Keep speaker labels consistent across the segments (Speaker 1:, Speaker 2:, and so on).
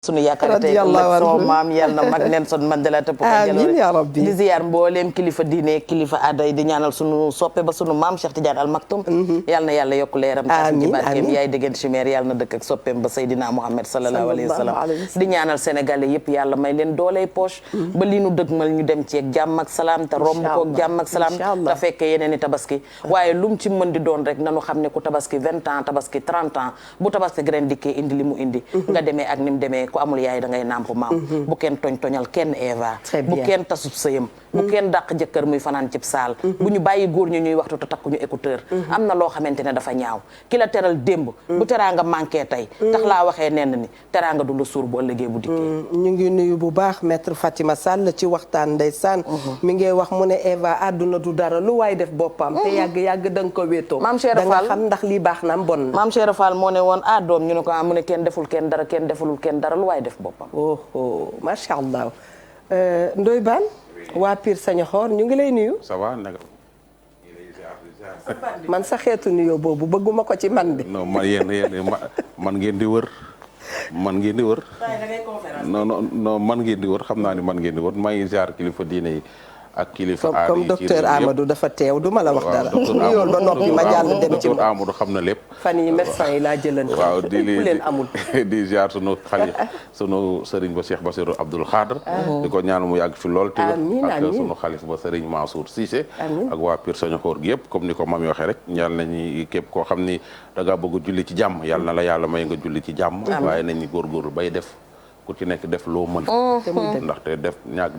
Speaker 1: sunu yaakaar tey ëllëg sama maam yàlla na mag Nelson Mandela tëpp ko
Speaker 2: amiin yaa rabbi
Speaker 1: di ziyaar mbooleem kilifa diine kilifa aada yi di ñaanal sunu soppe ba sunu maam Cheikh Tidiane Al Maktoum yàlla na yàlla yokk leeram ci barkeem yaay dëggeen chimère yàlla na dëkk ak soppeem ba Seydina Mouhamed sallallahu alayhi wa sallam di ñaanal sénégalais yëpp yàlla may leen dooley poche ba lii nu dëgmal ñu dem ci ak jàmm ak salaam te romb ko ak jàmm ak salaam te fekke yeneen i tabaski waaye lu mu ci mën di doon rek nanu xam ne ku tabaski 20 ans tabaski 30 ans bu tabaski ren dikkee indi li mu indi nga demee ak ni mu demee ku amul yaay da ngay nàmp maam bu kenn toñal kenn Eva bu kenn tasub sëyam bu kenn dàq jëkkër muy fanaan cib saal bu ñu bàyyi góor ñu ñuy waxtu te takkuñu écouteur am na loo xamante ne dafa ñaaw ki la teral démb bu teraanga manqué tey tax laa waxee nenn ni teraanga du la suur bu ëllëgee bu dikkee
Speaker 2: ñu ngi nuyu bu baax maître Fatima Sall ci waxtaan ndeysaan mi ngi wax mu ne Eva àdduna du dara lu waay def boppam te yàgg da nga ko wéetoo
Speaker 1: maam Cheikh
Speaker 2: da nga
Speaker 1: Fall
Speaker 2: xam ndax lii baax na am bon na
Speaker 1: maam Cheikh Fall moo ne woon doom ñu ne ko mu ne kenn deful kenn dara kenn defulul kenn dara lu waay def boppam
Speaker 2: oh macha allah Ndoye Bane waa Pire Sañoxor ñu ngi lay nuyu.
Speaker 3: ça va naka.
Speaker 2: man sa xeetu nuyoo boobu bëgguma ko ci man bi.
Speaker 3: non man yéen man ngeen di wër. man ngeen di wër. non man ngeen di wër xam naa ni man ngeen di wër maa ngi ziar kilifa diine yi ak kilifa aada yi
Speaker 2: comme docteur Amadou dafa teew du ma la wax dara. nuyool ba noppi ma jàll dem ci
Speaker 3: docteur Amadou xam na lépp.
Speaker 2: fan yi médecin yi laa jëlante.
Speaker 3: waaw di
Speaker 2: leen amul.
Speaker 3: di ziar sunu xalif sunu sëriñ ba Cheikh Bassirou Abdoul Khadr. di ko ñaan mu yàgg fi lool.
Speaker 2: amiin
Speaker 3: ak sunu xalif ba sëriñ Mansour Cissé. ak waa Pire Sañoxor gi yëpp comme ni ko mami waxee rek ñaan nañu képp koo xam ni da ngaa bëgg julli ci jàmm yàlla na la yàlla may nga julli ci jàmm. waaye nañu góorgóorlu bay def. ku ci nekk def loo mën ndaxte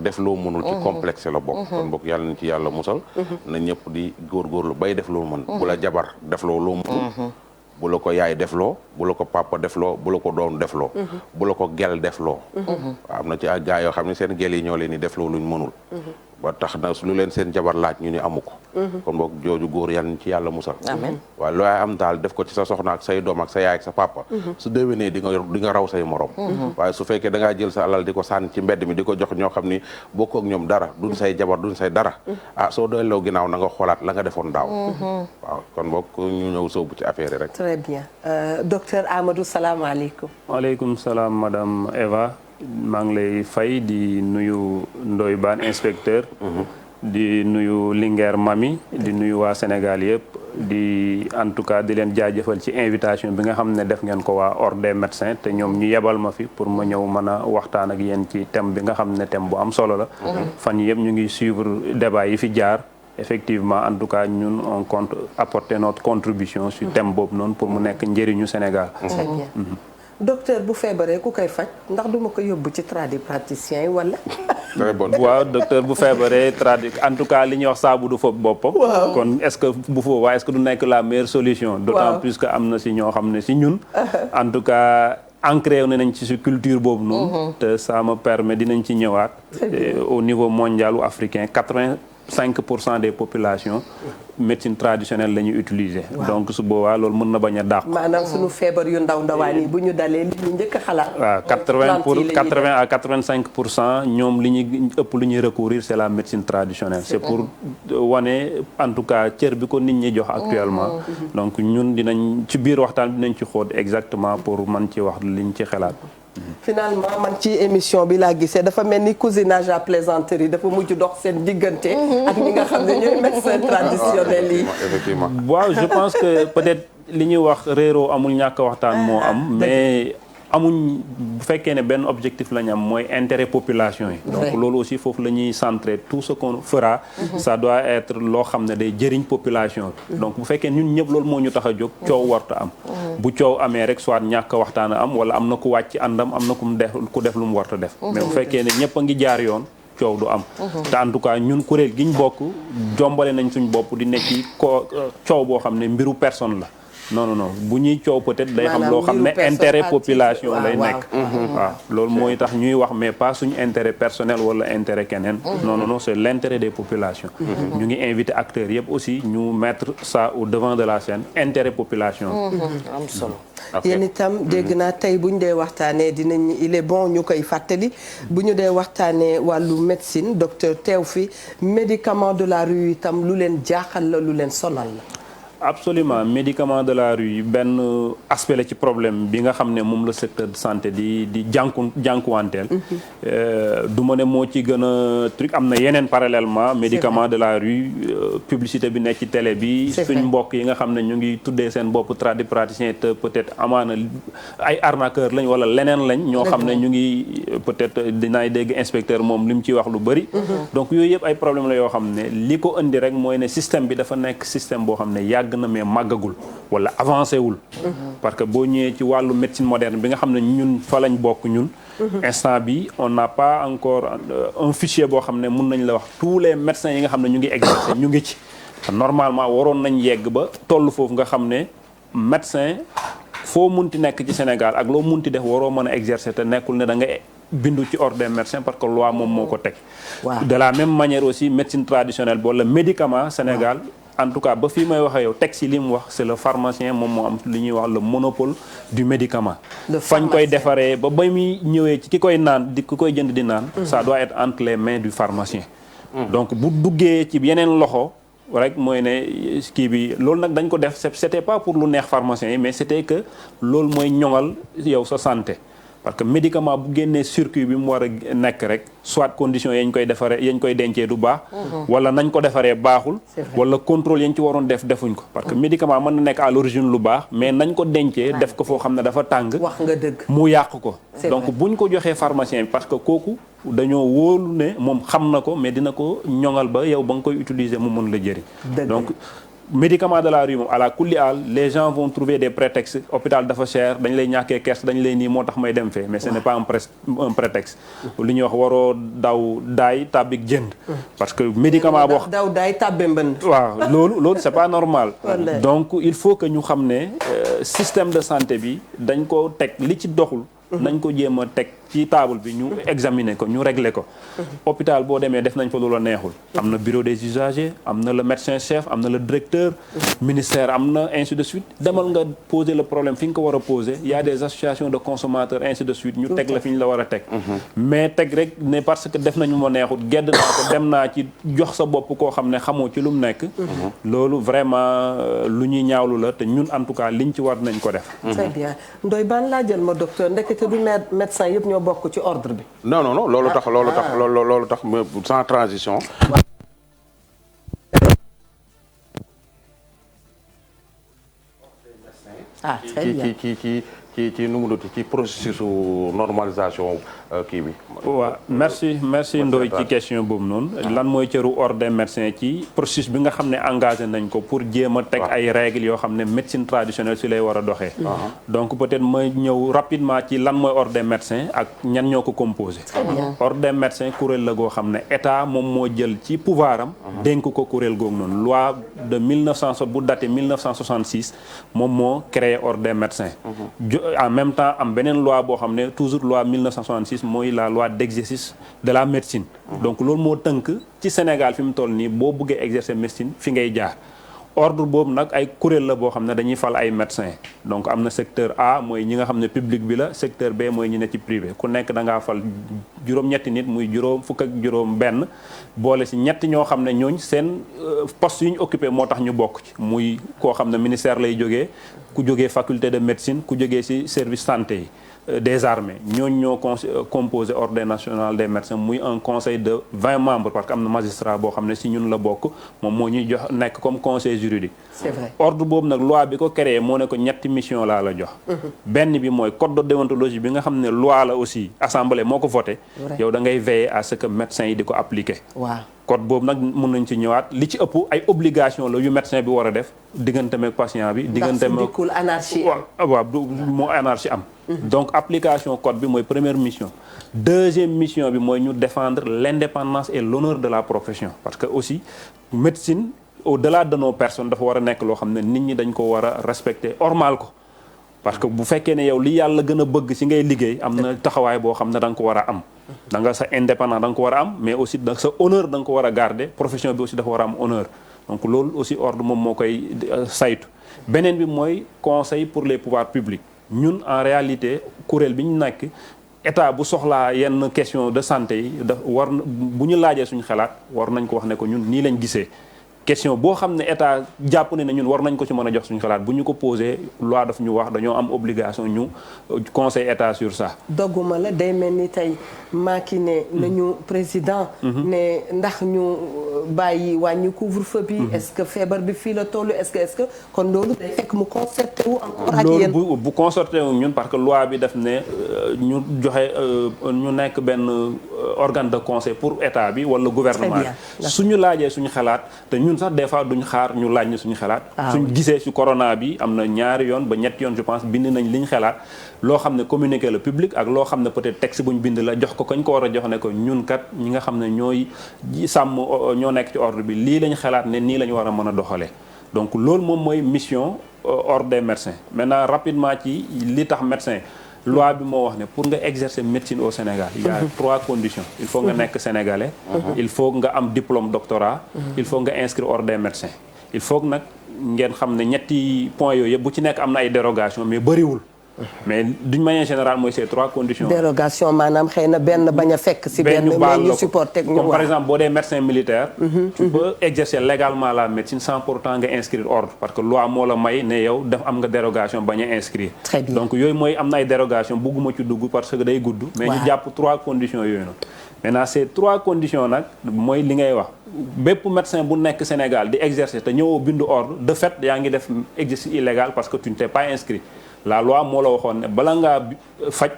Speaker 3: def loo mënul ci complexe la bokk kon bokk yàlla nañ ci yàlla musal na ñëpp di góorgóorlu bay def loo mën bu la jabar def loo mënul bu la ko yaay def loo bu la ko papa def loo bu la ko doom def loo bu la ko gel def loo am na ci ay gaa yoo xam ne seen gel yi ñoo leen di def loo luñ mënul ba tax na lu leen seen jabar laaj ñu ni amu ko kon boog jooju góor yàlla ci yàlla musal waaye looy am daal def ko ci sa soxna ak say doom ak sa yaay ak sa papa su déwénee di nga raw say morom waaye su fekkee da ngaa jël sa alal di ko sànni ci mbedd mi di ko jox ñoo xam ni bokk ak ñoom dara duñ say jabar duñ say dara soo delloo ginnaaw na nga xoolaat la nga defoon daaw waaw kon boog ñu ñëw soobu ci affaire yi rek
Speaker 2: très bien docteur Amadou salaamaaleykum
Speaker 4: waaleykum salaam madame Eva maa ngi lay fay di nuyu Ndoye Bane inspecteur di nuyu Linguère Mami di nuyu waa Sénégal yëpp di en tout cas di leen jaajëfal ci invitation bi nga xam ne def ngeen ko waa ordre des médecins te ñoom ñu yebal ma fi pour ma ñëw mën a waxtaan ak yéen ci thème bi nga xam ne thème bu am solo la fan yëpp ñu ngi suivre débat yi fi jaar effectivement en tout cas ñun on compte apporter notre contribution sur thème boobu noonu pour mu nekk njëriñu Sénégal.
Speaker 2: Très bien. docteur bu feebaree ku koy faj ndax duma ko yóbbu ci tradipraticien yi wala.
Speaker 3: très bon
Speaker 4: waaw docteur bu feebaree en tout cas li ñuy wax saabu du foofu boppam. kon est-ce que bu foofu waaye est-ce que du nekk la meilleure solution. d'autant plus que am na si ñoo xam ne si ñun. en tout cas ancré nañ ci si culture boobu noonu. te ça me permet dinañ ci ñëwaat. au niveau mondial ou africain 85% des populations. médecine traditionnelle la ñuy utiliser. donc su boobaa loolu mën na bañ a dàq.
Speaker 2: maanaam suñu feebar yu ndaw ndawaan yi bu ñu dalee li ñu njëkk a xalaat.
Speaker 4: waaw 80 à 85% ñoom li ñuy ëpp lu ñuy recourir c'est la médecine traditionnelle. c'est pour wane en tout cas cër bi ko nit ñi jox actuellement. donc ñun dinañ ci biir waxtaan dinañ ci xóot exactement pour man ci wax liñ ci xalaat.
Speaker 2: finalement man ci émission bi laa gisee dafa mel ni cousinage à plaisanterie dafa mujj dox seen diggante ak ñi nga xam ne ñooy médecins traditionnels yi.
Speaker 3: effectivement
Speaker 4: waaw je pense que peut-être li ñuy wax réeroo amul ñàkk waxtaan moo am mais amuñ bu fekkee ne benn objectif la ñu am mooy intérêt population yi. donc loolu aussi foofu la ñuy centrer tout ce qu'on fera. ça doit être loo xam ne day jëriñ population bi. donc bu fekkee ñun ñëpp loolu moo ñu tax a jóg coow warta am. bu coow amee rek soit ñàkk waxtaan am wala am na ku wàcc àndam am na ku def lu mu warta def. mais bu fekkee ne ñëpp a ngi jaar yoon. coow du am te en tout cas ñun kuréel gi ñu bokk jombale nañ suñ bopp di nekk ci coow boo xam ne mbiru personne la non bu ñuy coow peut-être day xam loo xam ne intérêt population lay nekk waaw loolu mooy tax ñuy wax mais pas suñu intérêt personnel wala intérêt keneen non c'est l'intérêt des populations ñu ngi invité acteurs yëpp aussi ñu mettre ça au devant de la scène intérêt population
Speaker 1: am solo
Speaker 2: yéen itam dégg naa tey bu ñu dee waxtaanee dinañ il est bon ñu koy fàttali bu ñu dee waxtaanee wàllu médecine docteur teew fi médicament de la rue itam lu leen jaaxal la lu leen sonal la
Speaker 4: absolument médicament de la rue benn aspect la ci problème bi nga xam ne moom la secteur de santé di jànkuwanteel du ma ne moo ci gën a truc am na yeneen parallèlement médicament de la rue publicité bi nekk ci télé bi suñ mbokk yi nga xam ne ñu ngi tuddee seen bopp tradipraticien te peut-être amaana ay arnaqueur lañ wala leneen lañ ñoo xam ne ñu ngi peut-être dinaay dégg inspecteur moom li mu ciy wax lu bëri donc yooyu yëpp ay problème la yoo xam ne li ko indi rek mooy ne système bi dafa nekk système boo xam ne yàgg na mais màggagul wala avancé wul parce que boo ñëwee ci wàllu médecine moderne bi nga xam ne ñun fa lañ bokk ñun instant bi on n'a pas encore un fichier boo xam ne mun nañ la wax tous les médecins yi nga xam ne ñu ngi exercer ñu ngi ci normalement waroon nañ yegg ba toll foofu nga xam ne médecin foo munti nekk ci Sénégal ak loo munti def waroo mën a exercer te nekkul ne da nga bindu ci ordre des médecins parce que loi moom moo ko teg de la même manière aussi médecine traditionnelle bi wala médicament Sénégal en tout cas ba fii may waxee yow texte yi li mu wax c'est le pharmacien moom moo am li ñuy wax le monopole du médicament fañ koy defaree ba muy ñëwee ci ki koy naan di ki koy jënd di naan ça doit être entre les mains du pharmacien donc bu duggee ci yeneen loxo rek mooy ne kii bi loolu nag dañ ko def c'était pas pour lu neex pharmacien yi mais c'était que loolu mooy ñoŋal yow sa santé parce que médicament bu génnee circuit bi mu war a nekk rek soit conditions yañ koy defaree yañ koy dencee du baax wala nañ ko defaree baaxul wala contrôle yañ ci waroon defuñ ko parce que médicament mën na nekk à l'origine lu baax mais nañ ko dencee def ko foo xam ne dafa tàng
Speaker 2: wax nga dëgg
Speaker 4: mu yàq ko donc buñ ko joxee pharmacien bi parce que kooku dañoo wóolu ne moom xam na ko mais dina ko ñoŋal ba yow ba nga koy utiliser mu mën la jëriñ donc médicament de la rue moom à la kulli aal les gens vont trouver des prétextes hôpital dafa cher dañ lay ñàkkee kerse dañ lay nii moo tax may dem fee mais ce n'est pas un prétexte li ñuy wax waroo daw daay tàbbik jënd parce que médicament boo
Speaker 2: daw daay tàbbe mbënd
Speaker 4: waaw loolu c'est pas normal donc il faut que ñu xam ne système de santé bi dañ ko teg li ci doxul nañ ko jéem a teg ci table bi ñu examiner ko ñu régler ko hôpital boo demee def nañ fa lu la neexul am na bureau des usagers am na le médecin chef am na le directeur ministère am na ainsi de suite demal nga poser le problème fi nga ko war a poser il y a des associations de consommateurs ainsi de suite ñu teg la fi ñu la war a teg mais teg rek ne parce que def nañu ma neexul gedd naa ko dem naa ci jox sa bopp koo xam ne xamoo ci lu mu nekk loolu vraiment lu ñuy ñaawlu la te ñun en tout cas liñ ci war nañ ko def
Speaker 2: très bien Ndoye Bane laa jël ma docteur ndekete du médecin yëpp ñoo bokk ci ordre bi
Speaker 3: non loolu tax sans transition
Speaker 2: très bien
Speaker 3: ci nu mu doon ci processus normalisation kii bi.
Speaker 4: waaw merci Ndoye ci question boobu noonu. lan mooy cëru ordre des médecins ci processus bi nga xam ne engagé nañ ko pour jéem a teg ay règles yoo xam ne médecine traditionnelle si lay war a doxee. donc peut-être ma ñëw rapidement ci lan mooy ordre des médecins ak ñan ñoo ko composé. ordre des médecins kuréel la goo xam ne état moom moo jël ci pouvoir am. dénk ko kuréel googu noonu loi de 1960 bu daté 1966 moom moo créé ordre des médecins. en même temps am beneen loi boo xam ne toujours loi 1966 mooy la loi d'exercice de la médecine donc loolu moo tënk ci Sénégal fi mu toll nii boo bëggee exercer médecine fi ngay jaar ordre boobu nag ay kuréel la boo xam ne dañuy fal ay médecins donc am na secteur A mooy ñi nga xam ne public bi la secteur B mooy ñi ne ci privé ku nekk da ngaa fal juróom-ñetti nit muy fukk ak juróom benn boole si ñetti ñoo xam ne ñooñ seen poste yu ñu occupé moo tax ñu bokk ci muy koo xam ne ministère lay jógee ku jógee faculté de médecine ku jógee ci service santé yi des armées ñooñu ñoo composé ordre national des médecins muy un conseil de 20 membres parce que am na magistrat boo xam ne ci ñun la bokk moom moo ñuy jox nekk comme conseil juridique.
Speaker 2: C'est vrai.
Speaker 4: ordre boobu nag loi bi ko créé moo ne ko ñetti mission laa la jox. benn bi mooy code de déontologie bi nga xam ne loi la aussi assemblée moo ko voté. yow da ngay veiller à ce que médecins yi di ko appliquer.
Speaker 2: waaw.
Speaker 4: code boobu nag mën nañ ci ñëwaat li ci ëpp ay obligation la yu médecin bi war a def digganteem ak patient bi. digganteem ak
Speaker 2: ndax anarchie
Speaker 4: waaw moo anarchie am. donc application code bi mooy première mission. deuxième mission bi mooy ñu défendre l'indépendance et l'honneur de la profession parce que aussi médecine au-delà de nos personnes dafa war a nekk loo xam ne nit ñi dañ ko war a respecter ormal ko. parce que bu fekkee ne yow li yàlla gën a bëgg ci ngay liggéey am na taxawaay boo xam ne da nga ko war a am da nga sa indépendant da nga ko war a am mais aussi da sa honneur da nga ko war a garder profession bi aussi dafa war a am honneur donc loolu aussi ordre moom moo koy saytu beneen bi mooy conseil pour les pouvoirs publics ñun en réalité kuréel bi ñu nekk état bu soxlaa yenn question de santé yi bu ñu laajee suñu xalaat war nañ ko wax ne ko ñun nii lañ gisee question boo xam ne état jàpp ne ñun war nañ ko ci mën a jox suñu xalaat bu ñu ko posé loi daf ñu wax dañoo am obligation ñu conseil état sur ça.
Speaker 2: dogguma la day mel ni tey Macky ne nañu président. ne ndax ñu bàyyi wàññi couvre-feu bi. est-ce que feebar bi fii la tollu est-ce que kon loolu day fekk mu concerté wu encore ak yéen.
Speaker 4: loolu bu concerté wu ñun parce que loi bi daf ne ñu joxe ñu nekk benn organe de conseil pour état bi wala gouvernement bi. suñu laajee suñu xalaat te ñun sax des fois duñ xaar ñu laaj ñu suñu xalaat. suñ gisee ci corona bi am na ñaari yoon ba ñetti yoon je pense bind nañ liñ xalaat loo xam ne communiqué le public ak loo xam ne peut-être texte buñ bind la jox ko kañ ko war a jox ne ko ñun kat ñi nga xam ne ñooy sàmm ñoo nekk ci ordre bi lii lañ xalaat ne nii la ñu war a mën a doxalee donc loolu moom mooy mission ordre des médecins maintenant rapidement ci li tax médecin loi bi moo wax ne pour nga exercer médecine au Sénégal il y a 3 conditions il faut nga nekk sénégalais il faut nga am diplôme doctorat il faut nga inscrire ordre des médecins il faut nag ngeen xam ne ñetti points yooyu yëpp bu ci nekk am na ay dérogation mais bëriwul mais d'une manière générale mooy ces 3 conditions.
Speaker 2: dérogation maanaam xëy na benn bañ a fekk ci benn mais ñu supporté ñu
Speaker 4: comme par exemple boo dee médecin militaire tu peux exercer légalement la médecine sans pourtant nga inscrire ordre parce que loi moo la may ne yow def am nga dérogation bañ a inscrire.
Speaker 2: Très bien.
Speaker 4: donc yooyu mooy am na ay dérogation bugguma ci dugg parce que day gudd mais ñu jàpp 3 conditions yooyu noonu maintenant ces 3 conditions nag mooy li ngay wax bépp médecin bu nekk Sénégal di exercer te ñëwoo bindu ordre de fait yaa ngi def exercice illégal parce que tu ne t'es pas inscrit. La loi moo la waxoon ne bala ngaa faj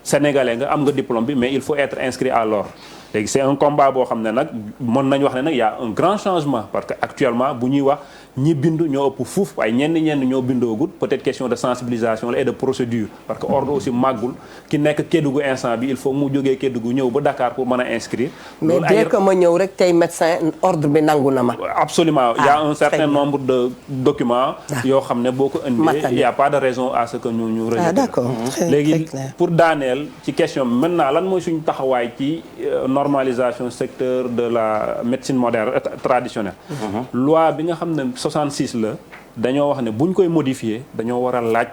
Speaker 4: sénégalais nga am nga diplôme bi mais il faut être inscrit à l'ordre léegi c'est un combat boo xam ne nag mën nañu wax ne nag y a un grand changement parce que actuellement bu ñuy wax ñi bindu ñoo ëpp fuuf waaye ñenn ñoo bindoogut peut-être question de sensibilisation la et de procédure parce que ordre aussi màggul ki nekk Kédougou instant bi il faut mu jógee Kédougou ñëw ba Dakar pour mën a inscrire.
Speaker 2: mais dès que ma ñëw rek tey médecin ordre bi nangu na ma.
Speaker 4: absolument il y a un certain nombre de documents. yoo xam ne boo ko indee il y a pas de raison à ce que ñu rejeté.
Speaker 2: d'accord
Speaker 4: léegi pour daaneel ci question maintenant lan mooy suñu taxawaay ci normalisation secteur de la médecine moderne traditionnelle. loi bi nga xam ne 66 la dañoo wax ne buñ koy modifier dañoo war a laaj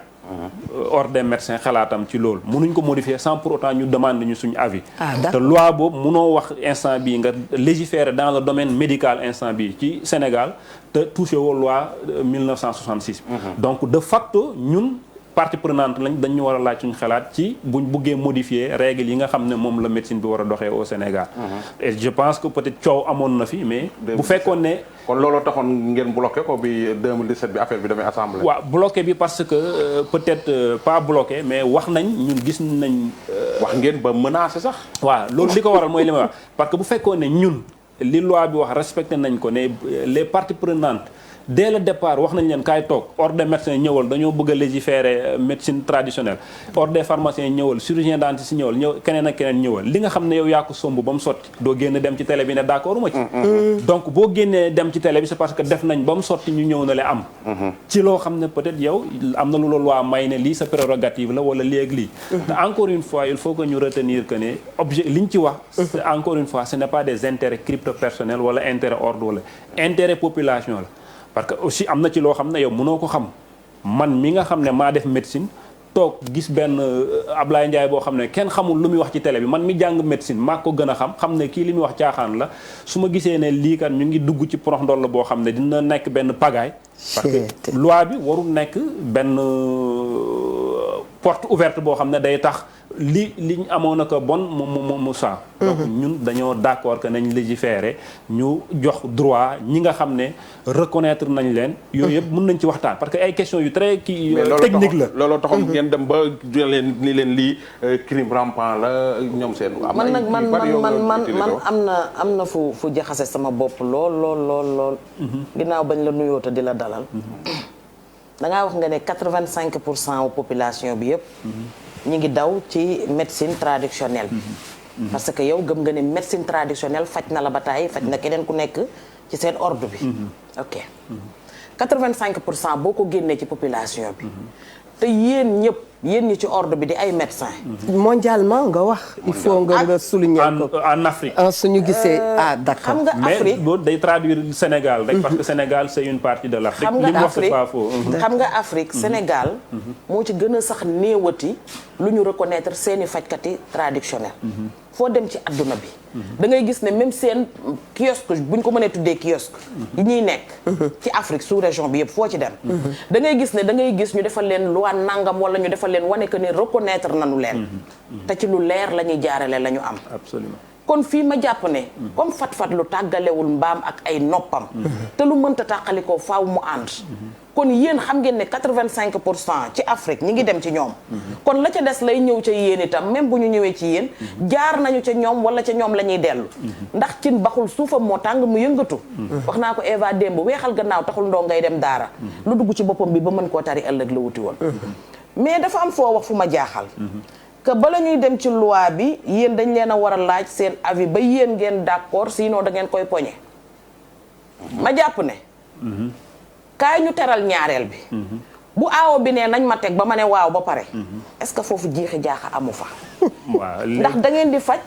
Speaker 4: ordre des médecins xalaatam ci loolu mënuñ ko modifier sans pour autant ñu demande ñu suñu avis te loi boobu mënoo wax instant bii nga légiférer dans le domaine médical instant bii ci Sénégal te touché woo loi 1966 donc de facto ñun partie prenante lañ dañu war a laaj suñu xalaat ci buñ buggee modifier règles yi nga xam ne moom la médecine bi war a doxee au Sénégal et je pense que peut-être coow amoon na fi mais bu fekkoon ne
Speaker 3: kon looloo taxoon ngeen bloqué ko bi 2017 bi affaire bi demee assemblée.
Speaker 4: waaw bloqué bi parce que peut-être pas bloqué mais wax nañ ñun gis nañ.
Speaker 3: wax ngeen ba menacé sax.
Speaker 4: waaw loolu li ko waral mooy li ma wax parce que bu fekkoon ne ñun li loi bi wax respecté nañ ko ne les parties prenantes. dès le départ wax nañ leen kaay toog ordre des médecins ñëwal dañoo bëgg a légiférer médecine traditionnelle ordre des pharmaciens ñëwal chirurgien dentiste ñëwal keneen ak keneen ñëwal li nga xam ne yow yaa ko somb ba mu sotti doo génn dem ci télé bi ne d'accord uma ci donc boo génnee dem ci télé bi c'est parce que def nañ ba mu sotti ñu ñëw na le am ci loo xam ne peut-être yow am na lu la loi may ne lii sa prérogative la wala léegi lii te encore une fois il faut que ñu retenir que ne objet li ñu ci wax encore une fois ce n'est pas des intérêts crypto-personnels wala intérêt ordre wala intérêt population la parce que aussi am na ci loo xam ne yow mënoo ko xam man mi nga xam ne maa def médecine toog gis benn Ablaye Ndiaye boo xam ne kenn xamul lu muy wax ci télé bi man mi jàng médecine maa ko gën a xam ne kii li muy wax caaxaan la su ma gisee ne lii kat ñu ngi dugg ci porox ndoll boo xam ne dina nekk benn pagaille parce que loi bi warul nekk benn porte ouverte boo xam ne day tax liñ amoon na ko bon mu saa donc ñun dañoo d'accord que nañ légiférer ñu jox droit ñi nga xam ne reconnaître nañ leen yooyu yëpp mën nañ ci waxtaan parce que ay questions yu très kii technique la
Speaker 3: looloo taxoon ngeen dem ba leen ni leen lii crime rampant la ñoom seen
Speaker 1: man nag man am na fu jaxase sama bopp lool ginnaaw bañ la nuyoo te di la dalal dangaa wax nga ne 85% wu population bi yëpp ñi ngi daw ci médecine traditionnelle parce que yow gëm nga ne médecine traditionnelle faj na la ba tàyyi faj na keneen ku nekk ci seen ordre bi ok 85% boo ko génnee ci population bi te yéen ñi ci ordre bi di ay médecins.
Speaker 2: mondialement nga wax. il faut nga souligner ko
Speaker 4: en Afrique.
Speaker 2: suñu gisee d'accord.
Speaker 1: xam nga Afrique
Speaker 4: mais boo day traduire Sénégal rek. parce que Sénégal c'est une partie de l'Afrique. li mu wax c'est pas faux.
Speaker 1: xam nga Afrique Sénégal. moo ci gën a sax néewati lu ñu reconnaître seeni fajkati traditionnel. foo dem ci adduna bi da ngay gis ne même seen kiosque buñ ko mënee tuddee kiosque yi ñuy nekk ci Afrique sous région bi yëpp foo ci dem da ngay gis ne da ngay gis ñu defal leen loi nangam wala ñu defal leen wane que ne reconnaître nañu leen te ci lu leer la ñuy jaarale la ñu am
Speaker 4: absolument
Speaker 1: kon fii ma jàpp ne comme fat-fat lu tàggalewul mbaam ak ay noppam te lu mënta tàqalikoo faaw mu ànd kon yéen xam ngeen ne 85% ci Afrique ñi ngi dem ci ñoom kon la ca des lay ñëw ca yéen itam même bu ñu ñëwee ci yéen jaar nañu ca ñoom wala ca ñoom la ñuy dellu ndax cin baxul suufam moo tàng mu yëngatu wax naa ko Eva démb weexal gannaaw taxul ndoo ngay dem daara lu dugg ci boppam bi ba mën koo tari ëllëg la wuti woon mais dafa am foo wax fu ma jaaxal que bala ñuy dem ci loi bi yéen dañ leen a war a laaj seen avis ba yéen ngeen d'accord sinon da ngeen koy poñe ma jàpp ne kaay ñu teral ñaareel bi bu aawo bi ne nañ ma teg ba ma ne waaw ba pare est-ce que foofu jiixi jaaxa amu fa ndax da ngeen di faj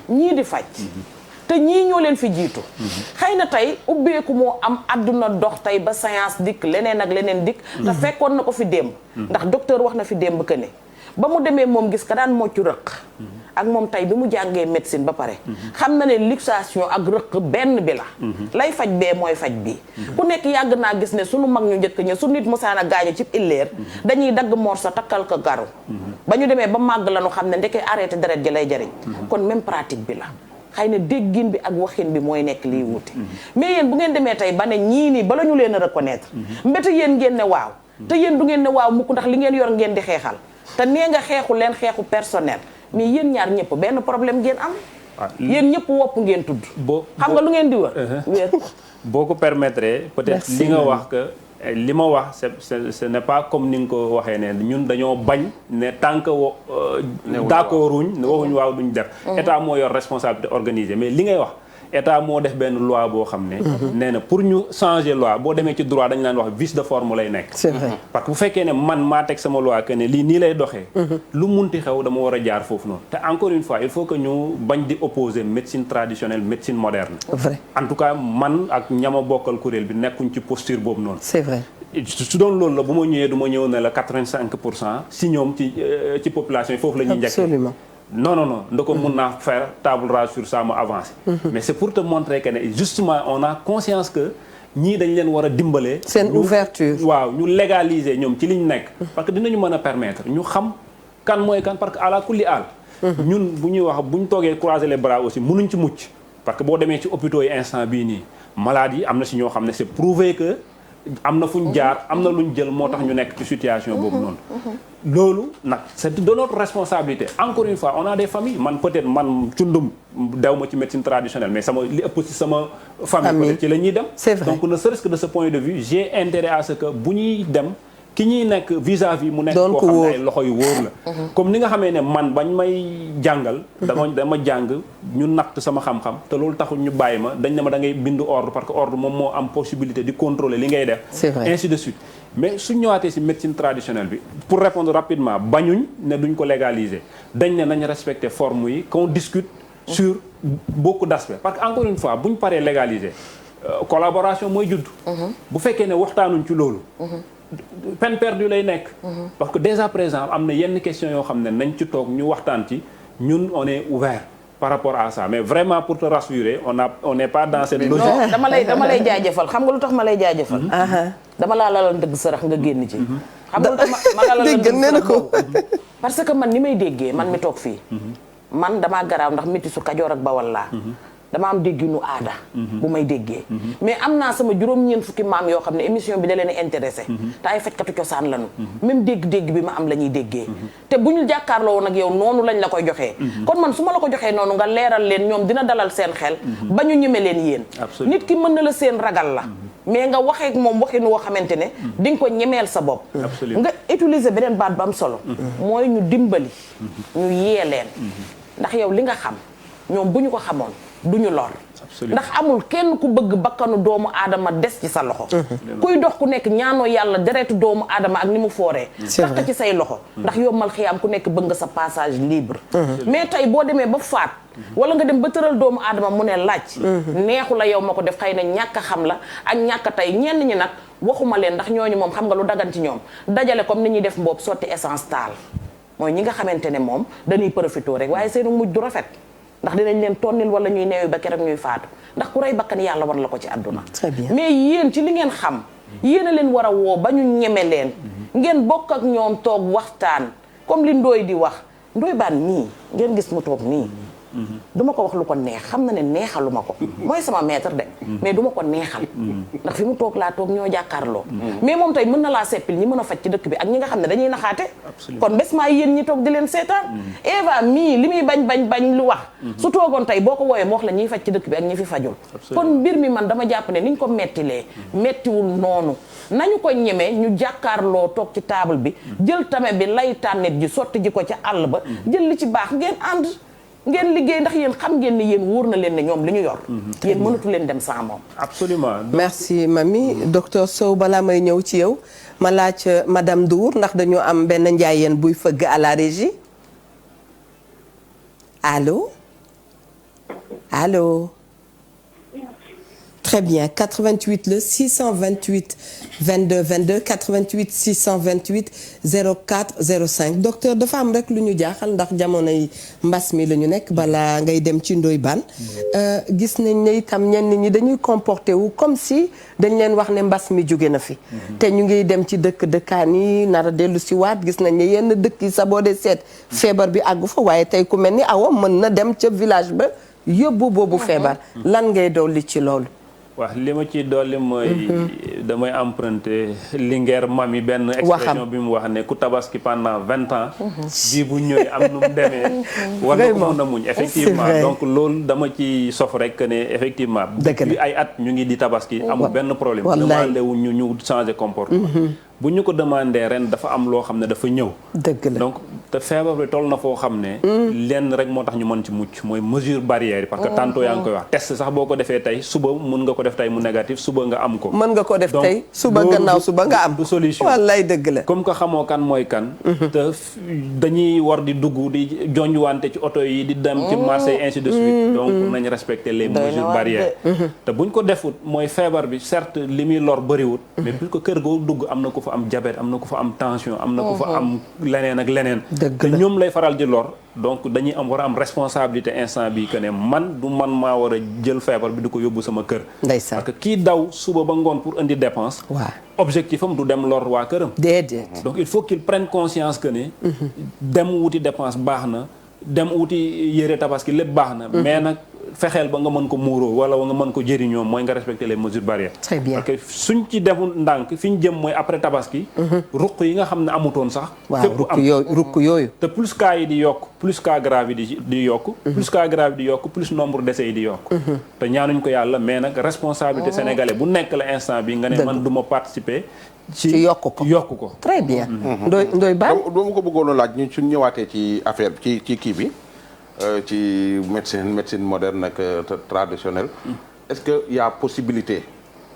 Speaker 1: ñii di faj te ñii ñoo leen fi jiitu xëy na tey ubbeeku moo am àdduna dox tey ba science dikk leneen ak leneen dikk te fekkoon na ko fi démb ndax docteur wax na fi démb que ne ba mu demee moom gis ka daan moccu rëq ak moom tey bi mu jàngee médecine ba pare xam na ne luxation ak rëq benn bi la lay faj bee mooy faj bii ku nekk yàgg naa gis ne sunu mag ñu njëkk ña su nit mosaan a gaañu ci illeer dañuy dagg morso takkal ko garu ba ñu demee ba màgg la ñu xam ne ndeke arrêté deret ji lay jariñ kon même pratique bi la xëy na déggin bi ak waxin bi mooy nekk liy wuute mais yéen bu ngeen demee tey ba ne ñii nii bala ñu leen a reconnaître mbete yéen ngeen ne waaw te yéen du ngeen ne waaw mukk ndax li ngeen yor ngeen di xeexal te nee nga xeexu leen xeexu personnel mais yéen ñaar ñëpp benn problème ngeen am yéen ñëpp wopp ngeen tudd xam nga lu ngeen di wër wéer
Speaker 4: boo ko permettre peut-être li nga wax que li ma wax ce n'est pas comme ni nga ko waxee ne ñun dañoo bañ ne tant que d'accord wuñ waxuñ waaw duñ def état moo yor responsabilité organisée mais li ngay wax état moo def benn loi boo xam ne nee na pour ñu changer loi boo demee ci droit dañu laan wax vice de forme lay nekk
Speaker 2: c'est vrai
Speaker 4: parce que bu fekkee ne man maa teg sama loi que ne lii nii lay doxee lu munti xew dama war a jaar foofu noonu te encore une fois il faut que ñu bañ di opposer médecine traditionnelle médecine moderne
Speaker 2: vrai
Speaker 4: en tout cas man ak ñama bokkal kuréel bi nekkuñ ci posture boobu noonu
Speaker 2: c'est vrai
Speaker 4: su doon loolu la bu ma ñëwee du ma ñëw ne la 85% si ñoom ci population yi foofu la ñuy njëkk
Speaker 2: absolument
Speaker 4: non nda ko mun naa faire table rase sur ça ma avancer mais c'est pour te montrer que ne justement on a conscience que ñii dañ leen war a dimbalee
Speaker 2: seen ouverture
Speaker 4: waaw ñu légaliser ñoom ci liñ nekk parce que dinañu mën a permettre ñu xam kan mooy kan parce que à la kulli aal ñun bu ñuy wax bu ñu toogee croiser les bras aussi mënuñ ci mucc parce que boo demee ci hôpitaux yi instant bii nii malades yi am na si ñoo xam ne c'est prouvé que am na fu ñu jaar am na lu ñu jël moo tax ñu nekk ci situation boobu noonu loolu nag c'est de notre responsabilité encore une fois on a des familles man peut-être man cundum dew ma ci médecine traditionnelle mais sama li ëpp ci sama famille peut-être ci la ñuy dem donc ne serait-ce que de ce point de vue j'ai intérêt à ce que bu ñuy dem ki ñuy nekk vis-à-vis mu nekk koo xam ne ay loxo yu wóor la comme ni nga xamee ne man bañ may jàngal dama jàng ñu natt sama xam-xam te loolu taxul ñu bàyyi ma dañ ne ma da ngay bind ordre parce que ordre moom moo am possibilité di contrôler li ngay def ainsi de suite mais suñ ñëwaatee ci médecine traditionnelle bi pour répondre rapidement bañuñ ne duñ ko légaliser dañ ne nañ respecter forme yi qu'on discute sur beaucoup d'aspects parce que encore une fois buñ paree légaliser collaboration mooy judd bu fekkee ne waxtaanuñ ci loolu peine perdue lay nekk parce que dès à présent am na yenn question yoo xam ne nañ ci toog ñu waxtaan ci ñun on est ouvert par rapport à ça mais vraiment pour te rassurer on n'est pas dans cette logique
Speaker 1: non dama lay jaajëfal xam nga lu tax ma lay jaajëfal dama laa lalal dëgg sërëx nga génn ci xam nga lu tax ma lalal dëgg sërëx boobu parce que man ni may déggee man mi toog fii man damaa garaaw ndax métti su Kajoor ak Bawol laa dama am dégginu aada bu may déggee mais am naa sama juróom-ñeent fukki maam yoo xam ne émission bi da leen a intéressé te ay fajkatu cosaan lañu même dégg-dégg bi ma am la ñuy déggee te bu ñu jàkkaarloo woon ak yow noonu lañ la koy joxee kon man su ma la ko joxee noonu nga leeral leen ñoom dina dalal seen xel ba ñu ñeme leen yéen nit ki mën na la seen ragal la mais nga waxeek moom waxin woo xamante ne di nga ko ñemeel sa bopp nga utiliser beneen baat ba am solo mooy ñu dimbali ñu yee leen ndax yow li nga xam ñoom bu ñu ko xamoon duñu lor ndax amul kenn ku bëgg bakkanu doomu aadama des ci sa loxo kuy dox ku nekk ñaanoo yàlla deretu doomu aadama ak ni mu fooree tax ci say loxo ndax yombal xiyaam ku nekk bëgg nga sa passage libre mais tey boo demee ba faat wala nga dem ba tëral doomu aadama mu ne laaj neexu la yow ma ko def xëy na ñàkk a xam la ak ñàkk a tey ñenn ñi nag waxuma leen ndax ñooñu moom xam nga lu dagan ci ñoom dajale comme ni ñuy def mboobu sotti essence taal mooy ñi nga xamante ne moom dañuy profité rek waaye seenu mujj du rafet ndax dinañ leen tonnil wala ñuy neewi ba keroog ñuy faatu ndax ku rey bakkan yàlla war la ko ci àdduna.
Speaker 2: Très bien.
Speaker 1: mais yéen ci li ngeen xam yéen a leen war a woo ba ñu ñeme leen ngeen bokk ak ñoom toog waxtaan comme li Ndoye di wax Ndoye Bane nii ngeen gis mu toog nii duma ko wax lu ko neex xam na ne neexaluma ko mooy sama maître de mais duma ko neexal ndax fi mu toog laa toog ñoo jàkkaarloo mais moom tey mën na laa seppil ñi mën a faj ci dëkk bi ak ñi nga xam ne dañuy naxaate kon bés maa yéen ñi toog di leen seetaan Eva mii li muy bañ lu wax su toogoon tey boo ko woowee mu wax la ñiy faj ci dëkk bi ak ñi fi fajul kon mbir mi man dama jàpp ne niñ ko mettilee mettiwul noonu nañu ko ñemee ñu jàkkaarloo toog ci table bi jël tame bi lay tànnit ji sotti ji ko ca àll ba jël li ci baax ngeen ànd ngeen liggéey ndax yéen xam ngeen ni yéen wóor na leen ne ñoom li ñu yor yéen mënatu leen dem sans moom.
Speaker 4: Absolument.
Speaker 2: merci Mamy docteur Sow balaa may ñëw ci yow ma laaj madame Ndour ndax dañoo am benn njaayeen buy fëgg à la régie allô allô. Très bien 88 le 628 22 22 88 628 04 05 docteur dafa am rek lu ñu jaaxal ndax jamonoy mbas mi la ñu nekk balaa ngay dem ci Ndoye Bane gis nañ ne itam ñenn ñi dañuy comporté wu comme si dañ leen wax ne mbas mi jóge na fi. te ñu ngi dem ci dëkkaan yi nar a dellu si waat gis nañ ne yenn dëkk yi sa boo dee seet feebar bi àggu fa waaye tey ku mel ni Awa mën na dem ca village ba yóbbu boobu feebar lan ngay dolli ci loolu.
Speaker 4: waaw li ma ci dolli mooy damay emprunter Linguère Mamy benn expression bi mu wax ne ku tabaski pendant 20 ans bii bu ñëwee am nu mu demee war na ko mën a muñ effectivement donc loolu dama ci sof rek ne effectivement depuis ay at ñu ngi di tabaski amul benn problème demandé wu ñu changer comportement bu ñu ko demandé ren dafa am loo xam ne dafa ñëw
Speaker 2: dëgg la
Speaker 4: donc te feebar bi toll na foo xam ne lenn rek moo tax ñu mën ci mucc mooy mesure barrière yi parce que tantôt yaa ngi koy wax test sax boo ko defee tey suba mun nga ko def tey mu négatif suba nga am ko
Speaker 2: mën nga ko def tey suba gannaaw suba nga am
Speaker 4: du solution
Speaker 2: wallaay dëgg la
Speaker 4: comme que xamoo kan mooy kan te dañuy war di dugg di jonjuwante ci oto yi di dem ci marché yi ainsi de suite donc nañ respecter les mesures barrières te buñ ko defut mooy feebar bi certes li muy lor bëriwut mais plus que kër goo dugg am na ko fa am diabète am na ko fa am tension am na ko fa am leneen ak leneen te ñoom lay faral di lor donc dañuy am war a am responsabilité instant bi que ne man du man maa war a jël feebar bi di ko yóbbu sama kër parce que kii daw suba ba ngoon pour indi dépense objectif am du dem lor waa këram
Speaker 2: déedéet
Speaker 4: donc il faut qu'il prenne conscience que ne dem wuti dépense baax na dem wuti yére tabaski lépp baax na mais nag fexeel ba nga mën ko muuroo wala nga mën ko jëriñoo mooy nga respecter les mesures barrières.
Speaker 2: Très bien.
Speaker 4: parce que suñ ci deful ndànk fi ñu jëm mooy après tabaski. ruq yi nga xam ne amutoon sax.
Speaker 2: waaw ruq yooyu.
Speaker 4: te plus cas yi di yokk plus cas grave yi di yokk. plus cas grave yi di yokk plus nombre décès yi di yokk. te ñaanuñ ko yàlla mais nag responsabilité sénégalais bu nekk la instant bi nga ne man du ma participer.
Speaker 2: ci yokk ko très bien. Ndoye Bane.
Speaker 3: dama ko bëggoon a laaj ñu suñ ñëwaatee ci affaire ci kii bi. ci médecine moderne ak traditionnelle est-ce que y a possibilité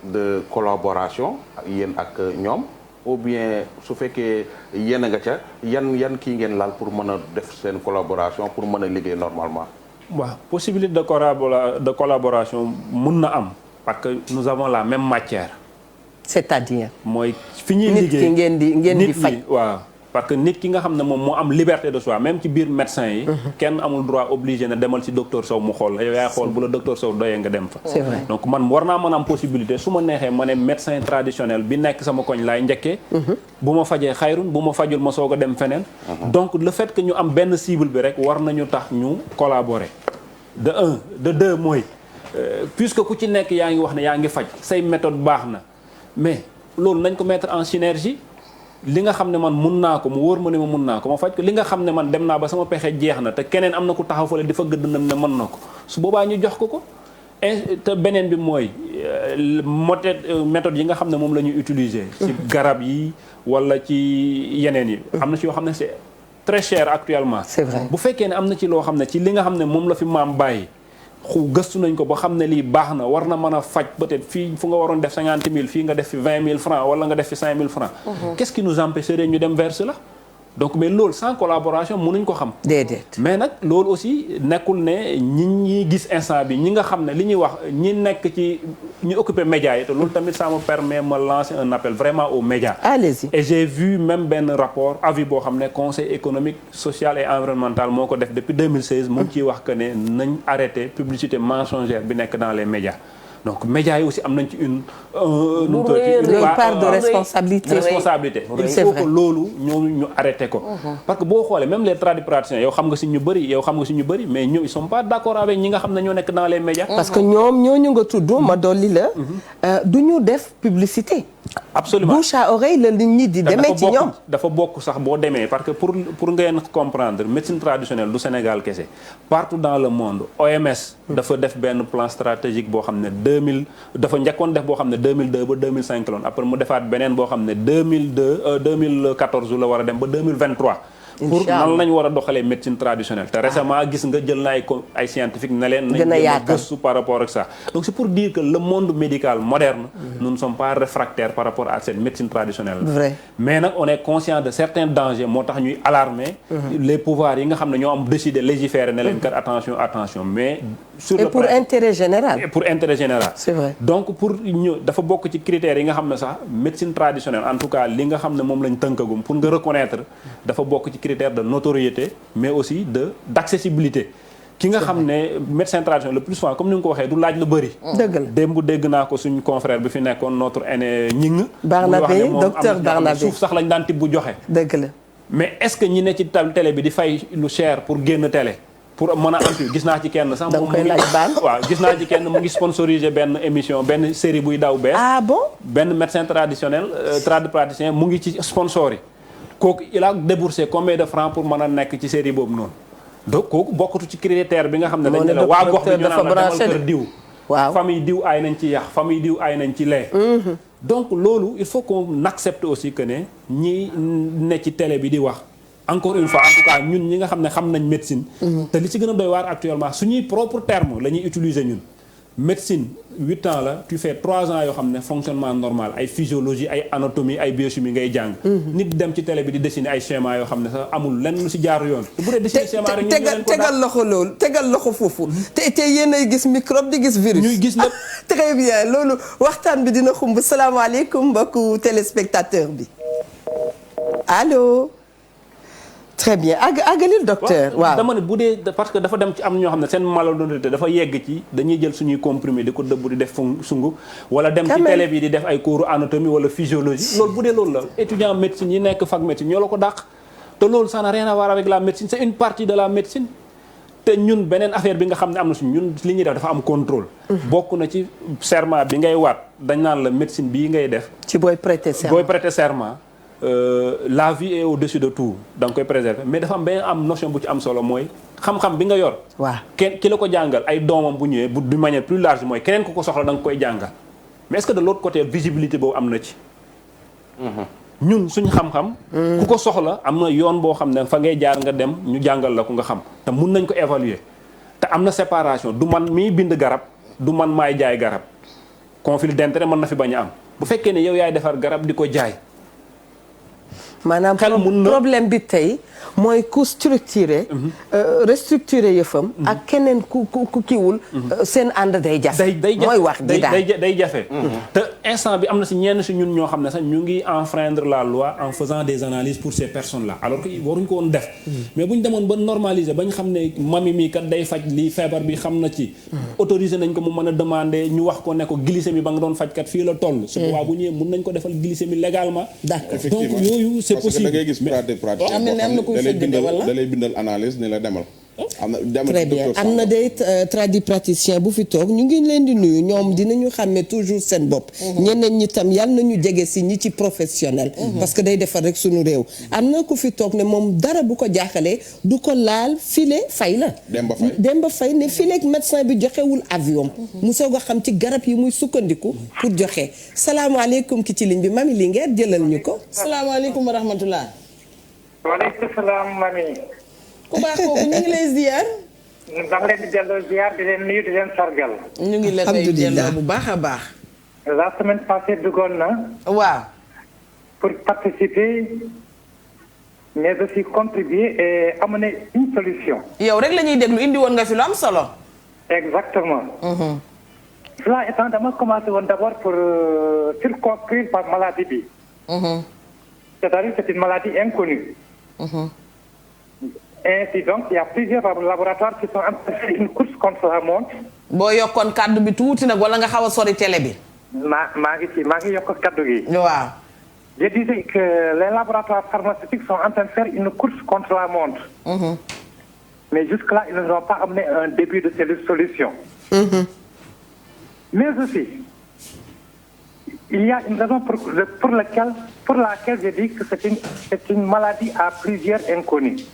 Speaker 3: de collaboration yéen ak ñoom ou bien su fekkee yéen a nga ca yan kii ngeen laal pour mën a def seen collaboration pour mën a liggéey normalement.
Speaker 4: waaw possibilité de collaboration mun na am parce que nous avons la même matière.
Speaker 2: c'est-à-dire.
Speaker 4: mooy fi ñuy liggéey
Speaker 2: nit ki ngeen di faj
Speaker 4: waaw. parce que nit ki nga xam ne moom moo am liberté de choix même ci biir médecin yi kenn amul droit obligé na demal ci docteur Sow mu xool yow yaay xool bu la docteur Sow doyee nga dem fa
Speaker 2: c'est vrai.
Speaker 4: donc man war naa mën a am possibilité su ma neexee ma ne médecin traditionnel bi nekk sama koñ laay njëkkee bu ma fajee xayrun bu ma fajul ma soog a dem feneen donc le fait que ñu am benn cible bi rek war nañu tax ñu collaborer de deux mooy puisque ku ci nekk yaa ngi wax ne yaa ngi faj say méthode baax na mais loolu nañ ko mettre en synergie li nga xam ne man mun naa ko mu wóor ma ne ma mun naa ko ma faj ko li nga xam ne man dem naa ba sama pexe jeex na te keneen am na ku taxaw fale di fa gëdd nam ne mën na ko su boobaa ñu jox ko te beneen bi mooy méthode yi nga xam ne moom la ñuy utiliser ci garab yi wala ci yeneen yi am na ci yoo xam ne c'est très cher actuellement
Speaker 2: c'est vrai.
Speaker 4: bu fekkee ne am na ci loo xam ne ci li nga xam ne moom la fi maam bàyyi gëstu nañ ko ba xam ne lii baax na war na mën a faj peut-être fii fu nga waroon def 50 000 fii nga def fi 20 000 francs wala nga def fi 5 000 francs qu'est-ce qui nous empêcherait ñu dem vers cela donc mais loolu sans collaboration mënuñ ko xam.
Speaker 2: déedéet.
Speaker 4: mais nag loolu aussi nekkul ne ñi gis instant bi ñi nga xam ne li ñuy wax ñi nekk ci ñu occupé médias yi te loolu tamit ça me permet ma lancer un appel vraiment aux médias.
Speaker 2: allez-y.
Speaker 4: et j'ai vu même benn rapport avis boo xam ne conseil économique social et environnemental moo ko def depuis 2016 mu ngi ciy wax que ne nañ arrêter publicité mensongère bi nekk dans les médias. donc médias yi aussi am nañ ci une
Speaker 2: part de responsabilité.
Speaker 4: il faut que loolu ñu arrêté ko. parce que boo xoolee même les tradipraticiens yow xam nga si ñu bëri mais ñoom ils sont pas d'accord avec ñi nga xam ne ñoo nekk dans les médias.
Speaker 2: parce que ñoom ñooñu nga tudd ma dolli la. du ñu def publicité.
Speaker 4: absolument
Speaker 2: bouche à oreille la nit ñi di demee ci ñoom.
Speaker 4: dafa bokk sax boo demee parce que pour ngeen comprendre médecine traditionnelle du Sénégal kese partout dans le monde OMS. dafa def benn plan stratégique boo xam ne 2000 dafa njëkkoon def boo xam ne 2002 ba 2005 loon après mu defaat beneen boo xam ne 2014 la war a dem ba 2023. pour nan lañ war a doxalee médecine traditionnelle te récemment gis nga jël na ay scientifique ne leen nañ gëstu par rapport ak ça donc c'est pour dire que le monde médical moderne nous ne sommes pas réfractaires par rapport à cette médecine traditionnelle
Speaker 2: vrai.
Speaker 4: mais nag on est conscient de certains dangers moo tax ñuy alarmer les pouvoirs yi nga xam ne ñoo am décidé légiférer ne leen kat attention mais sur le
Speaker 2: pour intérêt général
Speaker 4: pour intérêt général
Speaker 2: c'est vrai.
Speaker 4: donc pour ñu dafa bokk ci critères yi nga xam ne sax médecine traditionnelle en tout cas li nga xam ne moom lañ tënkagum pour nga reconnaître dafa bokk ci critère de notoriété mais aussi d'accessibilité ki nga xam ne médecin traditionnel le plus souvent comme ni nga ko waxee du laaj lu bëri.
Speaker 2: dëgg la
Speaker 4: démb dégg naa ko suñu confrère bi fi nekkoon notre aîné ñing
Speaker 2: Barnabé docteur Barnabé
Speaker 4: suuf sax lañ daan tibb bu joxe.
Speaker 2: dëgg la
Speaker 4: mais est-ce que ñi ne ci télé bi di fay lu cher pour génn télé pour mën a am gis naa ci kenn sax.
Speaker 2: da nga koy laaj baan
Speaker 4: waaw gis naa ci kenn mu ngi sponsorisé benn émission benn série buy daw bees.
Speaker 2: ah bon
Speaker 4: benn médecin traditionnel tradipraticien mu ngi ci sponsor yi kooku il a déboursé combien de francs pour mën a nekk ci série boobu noonu. donc kooku bokkatu ci critère bi nga xam ne dañ ne la waa gox bi ñu naan la demal kër diw.
Speaker 2: waaw
Speaker 4: famille diw aay nañ ci yax famille diw aay nañ ci lee. donc loolu il faut qu'on accepte aussi que ne ñi ne ci télé bi di wax. encore une fois en tout cas ñun ñi nga xam ne xam nañ médecine. te li ci gën a doy waar actuellement suñuy propre terme la ñuy utiliser ñun. médecine 8 ans la tu fais 3 ans yoo xam ne fonctionnement normal ay physiologie ay anatomie ay biochimie ngay jàng. nit dem ci télé bi di dessiner ay schéma yoo xam ne sax amul lenn lu ci jaaru yoon. bu dee dessiner schéma rek ñu leen ko
Speaker 2: tegal loxo loolu tegal loxo foofu. te yéen ay gis microbe di gis virus.
Speaker 4: ñuy gis lépp.
Speaker 2: très bien loolu waxtaan bi dina xumb salaamaaleykum mbokku téléspectateur bi allo. très bien àggalil docteur waaw
Speaker 4: dama ne bu dee parce que dafa dem ci am ñoo xam ne seen malhonnêteté dafa yegg ci dañuy jël suñuy comprimé di ko dëbb di def sungu wala dem ci télé bi di def ay cours anatomie wala physiologie loolu bu dee loolu la étudiant médecine yi nekk fac médecine ñoo la ko dàq te loolu ça n'a rien à voir avec la médecine c'est une partie de la médecine te ñun beneen affaire bi nga xam ne am na suñ ñun li ñuy def dafa am contrôle bokk na ci serment bi ngay waat dañ naan la médecine bii ngay def
Speaker 2: ci booy prêter
Speaker 4: serment la vie est au-dessus de tout da nga koy préserver mais dafa am benn am notion bu ci am solo mooy xam-xam bi nga yor.
Speaker 2: waaw
Speaker 4: kenn ki la ko jàngal ay doomam bu ñëwee d'une manière plus large mooy keneen ku ko soxla da nga koy jàngal mais est-ce que de l'autre côté visibilité boobu am na ci. ñun suñu xam-xam. ku ko soxla am na yoon boo xam ne fa ngay jaar nga dem ñu jàngal la ku nga xam te mun nañ ko évaluer te am na séparation du man miy bind garab du man maay jaay garab conflit d'intérêt mën na fi bañ a am bu fekkee ne yow yaay defar garab di ko jaay.
Speaker 2: maanaam problème bi tey mooy ku structuré restructuré yëfam ak keneen ku kiiwul seen ànd day jafe mooy wax ji daal
Speaker 4: day jafe te instant bi am na si ñenn si ñun ñoo xam ne sax ñu ngi enfreindre la loi en faisant des analyses pour ces personnes là alors que waruñ ko woon def mais bu ñu demoon ba normaliser ba ñu xam ne mami mi kat day faj lii feebar bi xam na ci autorisé nañ ko mu mën a demander ñu wax ko ne ko glycémie ba nga doon faj kat fii la toll su boobaa bu ñëwee mun nañ ko defal glycémie légalement
Speaker 2: d'accord
Speaker 4: donc yooyu c'est possible
Speaker 5: da ngay gis praticien da lay bindal analyse ni la demal.
Speaker 2: très bien am na day tradipraticien bu fi toog ñu ngi leen di nuyu ñoom dinañu xàmme toujours seen bopp. ñeneen ñi tam yàlla nañu jege si ñi ci professionnel. parce que day defar rek suñu réew. am na ku fi toog ne moom dara bu ko jaaxalee du ko laal file fay la. Demba Fay ne fileeg médecin bi joxewul avion. mu soog a xam ci garab yi muy sukkandiku pour joxe salaamaaleykum ki ci ligne bi mami Linguère jëlal ñu ko.
Speaker 6: salaamaaleykum wa rahmatulah.
Speaker 7: waaleykum salaam mami.
Speaker 6: ku baax kooku ñu ngi lay ziar.
Speaker 7: da nga leen di delloo ziar di leen nuyu di leen sargal.
Speaker 6: ñu ngi la koy delloo bu baax a baax.
Speaker 7: la semaine passée duggoon na.
Speaker 6: waaw.
Speaker 7: pour participer mais aussi contribuer et amener une solution.
Speaker 1: yow rek la ñuy déglu indi woon nga fi lu am solo.
Speaker 7: Exactement. Cela étant, dama commencé woon d'abord pour circonscrire par maladie bi. C'est-à-dire c'est une maladie inconnue. Ainsi donc, il y a plusieurs laboratoires qui sont en train de faire une course contre la montre.
Speaker 1: boo yokkoon kaddu bi tuuti nag wala nga xaw a sori télé bi.
Speaker 7: maa ngi yokk kaddu gi.
Speaker 1: waaw.
Speaker 7: Je disais que les laboratoires pharmaceutiques sont en train de faire une course contre la montre. Mais jusque-là, ils n'ont pas amené un début de solution. Mais aussi, il y a une raison pour laquelle je dis que c'est une maladie à plusieurs inconnus.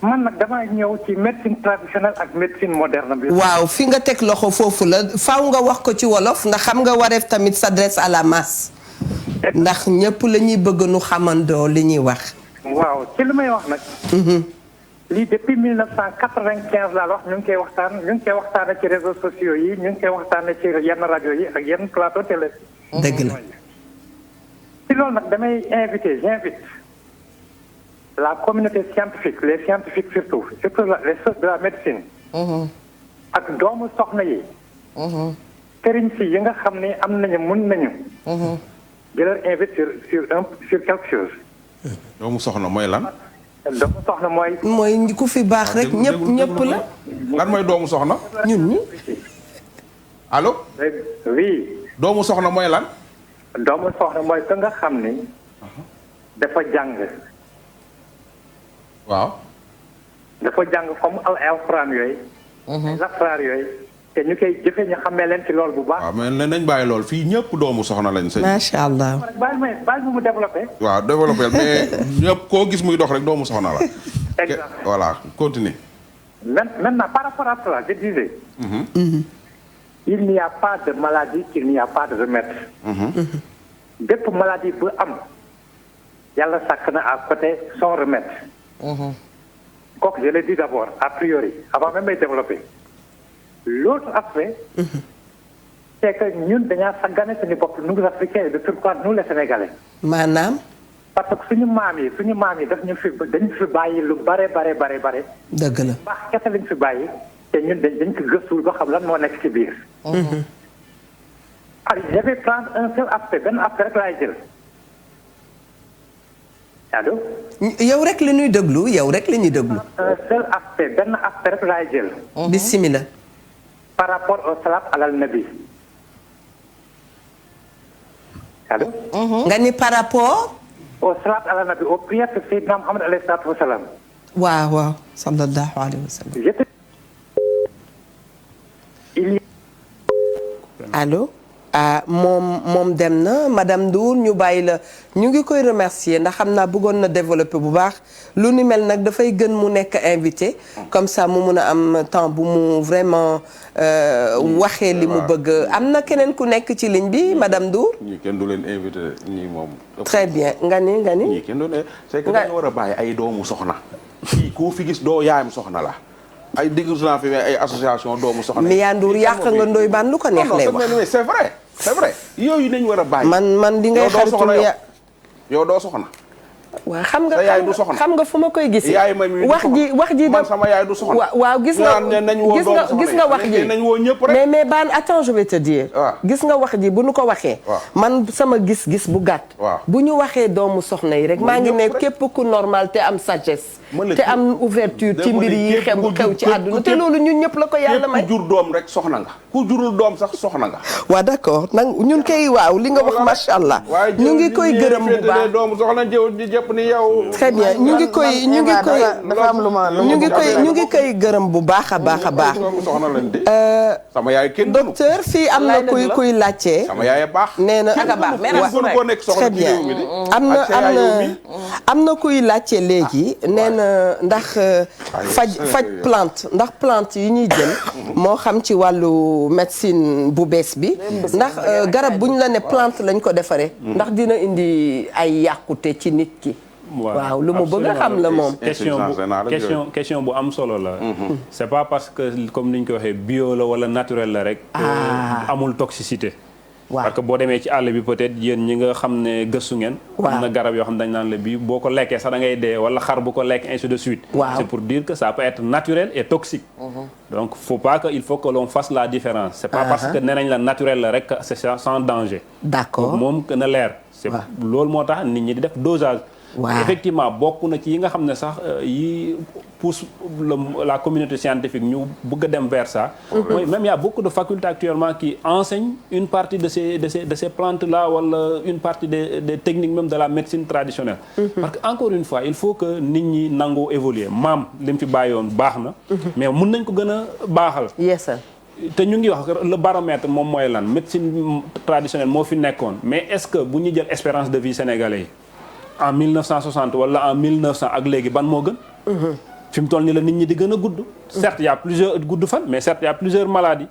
Speaker 7: man nag damaa ñëw ci médecine traditionnelle ak médecine moderne bi.
Speaker 2: waaw fi nga teg loxo foofu la faaw nga wax ko ci wolof ndax xam nga wareef tamit s'adresse à la masse. ndax ñëpp la ñuy bëgg nu xamandoo li ñuy wax.
Speaker 7: waaw ci li may wax nag. lii depuis 1995 laa wax ñu ngi koy waxtaanee ci réseaux sociaux yi ñu ngi koy waxtaanee ci yenn rajo yi ak yenn plateau télé.
Speaker 2: dëgg la.
Speaker 7: ci loolu nag j'invite la communauté scientifique les scientifiques surtout les sources de la médecine. ak doomu soxna yi. sëriñ si yi nga xam ne am nañu mun nañu. di leur invite sur quelque chose.
Speaker 3: doomu soxna mooy lan.
Speaker 7: doomu soxna mooy.
Speaker 2: mooy ku fi baax rek ñëpp la.
Speaker 3: lan mooy doomu soxna.
Speaker 2: ñun ñi.
Speaker 3: allo.
Speaker 7: oui.
Speaker 3: doomu soxna mooy lan.
Speaker 7: doomu soxna mooy ka nga xam ni. dafa jàng.
Speaker 3: waaw.
Speaker 7: dafa jàng comme alxuraan yooyu. lasraar yooyu. te ñu koy jëfee ñu xamee leen ci loolu bu baax.
Speaker 3: waaw mais nañ bàyyi lool fii ñëpp doomu soxna lañ sëñ.
Speaker 2: macha allah.
Speaker 7: bàyyi mu développé.
Speaker 3: waaw développé mais ñëpp koo gis muy dox rek doomu soxna la.
Speaker 7: exact
Speaker 3: voilà continue.
Speaker 7: Maintenant par rapport à cela je disais. Il n'y a pas de maladie qu'il n'y a pas de remède. bépp maladie bu am yàlla sàkk na à côté son remède. kooku je l'ai dit d'abord a priori avant même may développer. L'autre aspect, c'est que ñun dañaa sàggane suñu bopp nous Africains et de surcroît nous les Sénégalais.
Speaker 2: maanaam.
Speaker 7: parce que suñu maam yi dañu fi bàyyi lu bare.
Speaker 2: dëgg la.
Speaker 7: baax kese lañ fi bàyyi te ñun dañ ko gëstuwul ba xam lan moo nekk ci biir. alors je vais prendre un seul aspect benn aspect rek laay jël. allo.
Speaker 2: yow rek la ñuy déglu
Speaker 7: un seul aspect benn aspect rek laay jël.
Speaker 2: bismillah.
Speaker 7: par rapport au salat alal nabi. allo.
Speaker 2: nga ni par rapport.
Speaker 7: au salat alal nabi aux prières de Seydina Muhammad alayhi salaatu wa salaam.
Speaker 2: waaw sallallahu alayhi wa sallam. allo. moom dem na madame Ndour ñu bàyyi la ñu ngi koy remercier ndax xam naa bëggoon na développer bu baax lu ni mel nag dafay gën mu nekk invité comme ça mu mun a am temps bu mu vraiment waxee li mu bëgg am na keneen ku nekk ci ligne bi madame Ndour.
Speaker 3: ñii kenn du leen invité ñii moom.
Speaker 2: très bien nga ni.
Speaker 3: ñii kenn du leen c'est que dañu war a bàyyi ay doomu soxna. fii ku fi gis doo yaayam soxna la. ay diggu naa fi ay association doomu soxna.
Speaker 2: Miya Ndour yàq nga Ndoye Bane lu ko neex lay wax.
Speaker 3: non c'est vrai yooyu nañ war a bàyyi.
Speaker 2: man di ngay xaritu
Speaker 3: yow doo soxna.
Speaker 2: waaw xam nga
Speaker 3: sa yaay du soxna
Speaker 2: xam nga fu ma koy gisee.
Speaker 3: yaay ma mi
Speaker 2: wax ji
Speaker 3: man sama yaay du soxna.
Speaker 2: waaw gis nga wax ji
Speaker 3: nañ woo ñëpp rek.
Speaker 2: mais Bane attends je vais te dire. gis nga wax ji bu nu ko waxee. man sama gis-gis bu gàtt. bu ñu waxee doomu soxna yi rek maa ngi ne képp ku normal te am sagesse. te am ouverture ci mbir yi xew ci àdduna te loolu ñun ñëpp la ko yàlla may.
Speaker 3: ku jur doom rek soxna nga. ku jurul doom sax soxna nga.
Speaker 2: waaw d'accord nag ñun kay waaw li nga wax macha allah. ñu ngi koy gërëm bu baax
Speaker 3: doomu soxna jëpp ni yow.
Speaker 2: très bien ñu ngi koy gërëm bu baax a baax a baax.
Speaker 3: sama yaay kenn
Speaker 2: docteur fii am na kuy laajte.
Speaker 3: sama yaay baax.
Speaker 2: nee na très bien am na kuy laajte léegi nee na ndax faj plante yi ñuy jël moo xam ci wàllu médecine bu bees bi ndax garab buñ la ne plante lañ ko defaree ndax dina indi ay yàqute ci nit ki. waaw lu mu bëgg a xam la moom.
Speaker 4: question bu am solo la. c'est pas parce que comme ni ñu ko waxee bio la wala naturel la rek. amul toxicité. parce que boo demee ci àll bi peut-être yéen ñi nga xam ne gëstu ngeen. am na garab yoo xam dañ naan la bii boo ko lekkee sax da ngay dee wala xar bu ko lekk ainsi de suite. C'est pour dire que ça peut être naturel et toxique. Donc il faut que l'on fasse la différence. C'est pas parce que nee nañ la naturel la rek c'est sans danger.
Speaker 2: D'accord
Speaker 4: moom gën a leer. c'est loolu moo tax nit ñi di def dosage. Effectivement bokk na ci yi nga xam ne sax yi pousse la communauté scientifique ñu bëgg a dem vers ça. mooy même il y a beaucoup de facultés actuellement qui enseignent une partie de ces plantes là wala une partie des techniques même de la médecine traditionnelle. Parce que encore une fois il faut que nit ñi nangoo évoluer maam li mu fi bàyyoon baax na. mais mun nañ ko gën a baaxal. te ñu ngi wax le baromètre moom mooy lan médecine traditionnelle moo fi nekkoon mais est-ce que bu ñu jël espérance de vie sénégalais yi en 1960 wala en 1900 ak léegi ban moo gën. fi mu toll nii la nit ñi di gën a gudd. certes y a plusieurs gudd fan mais certes y a plusieurs maladies.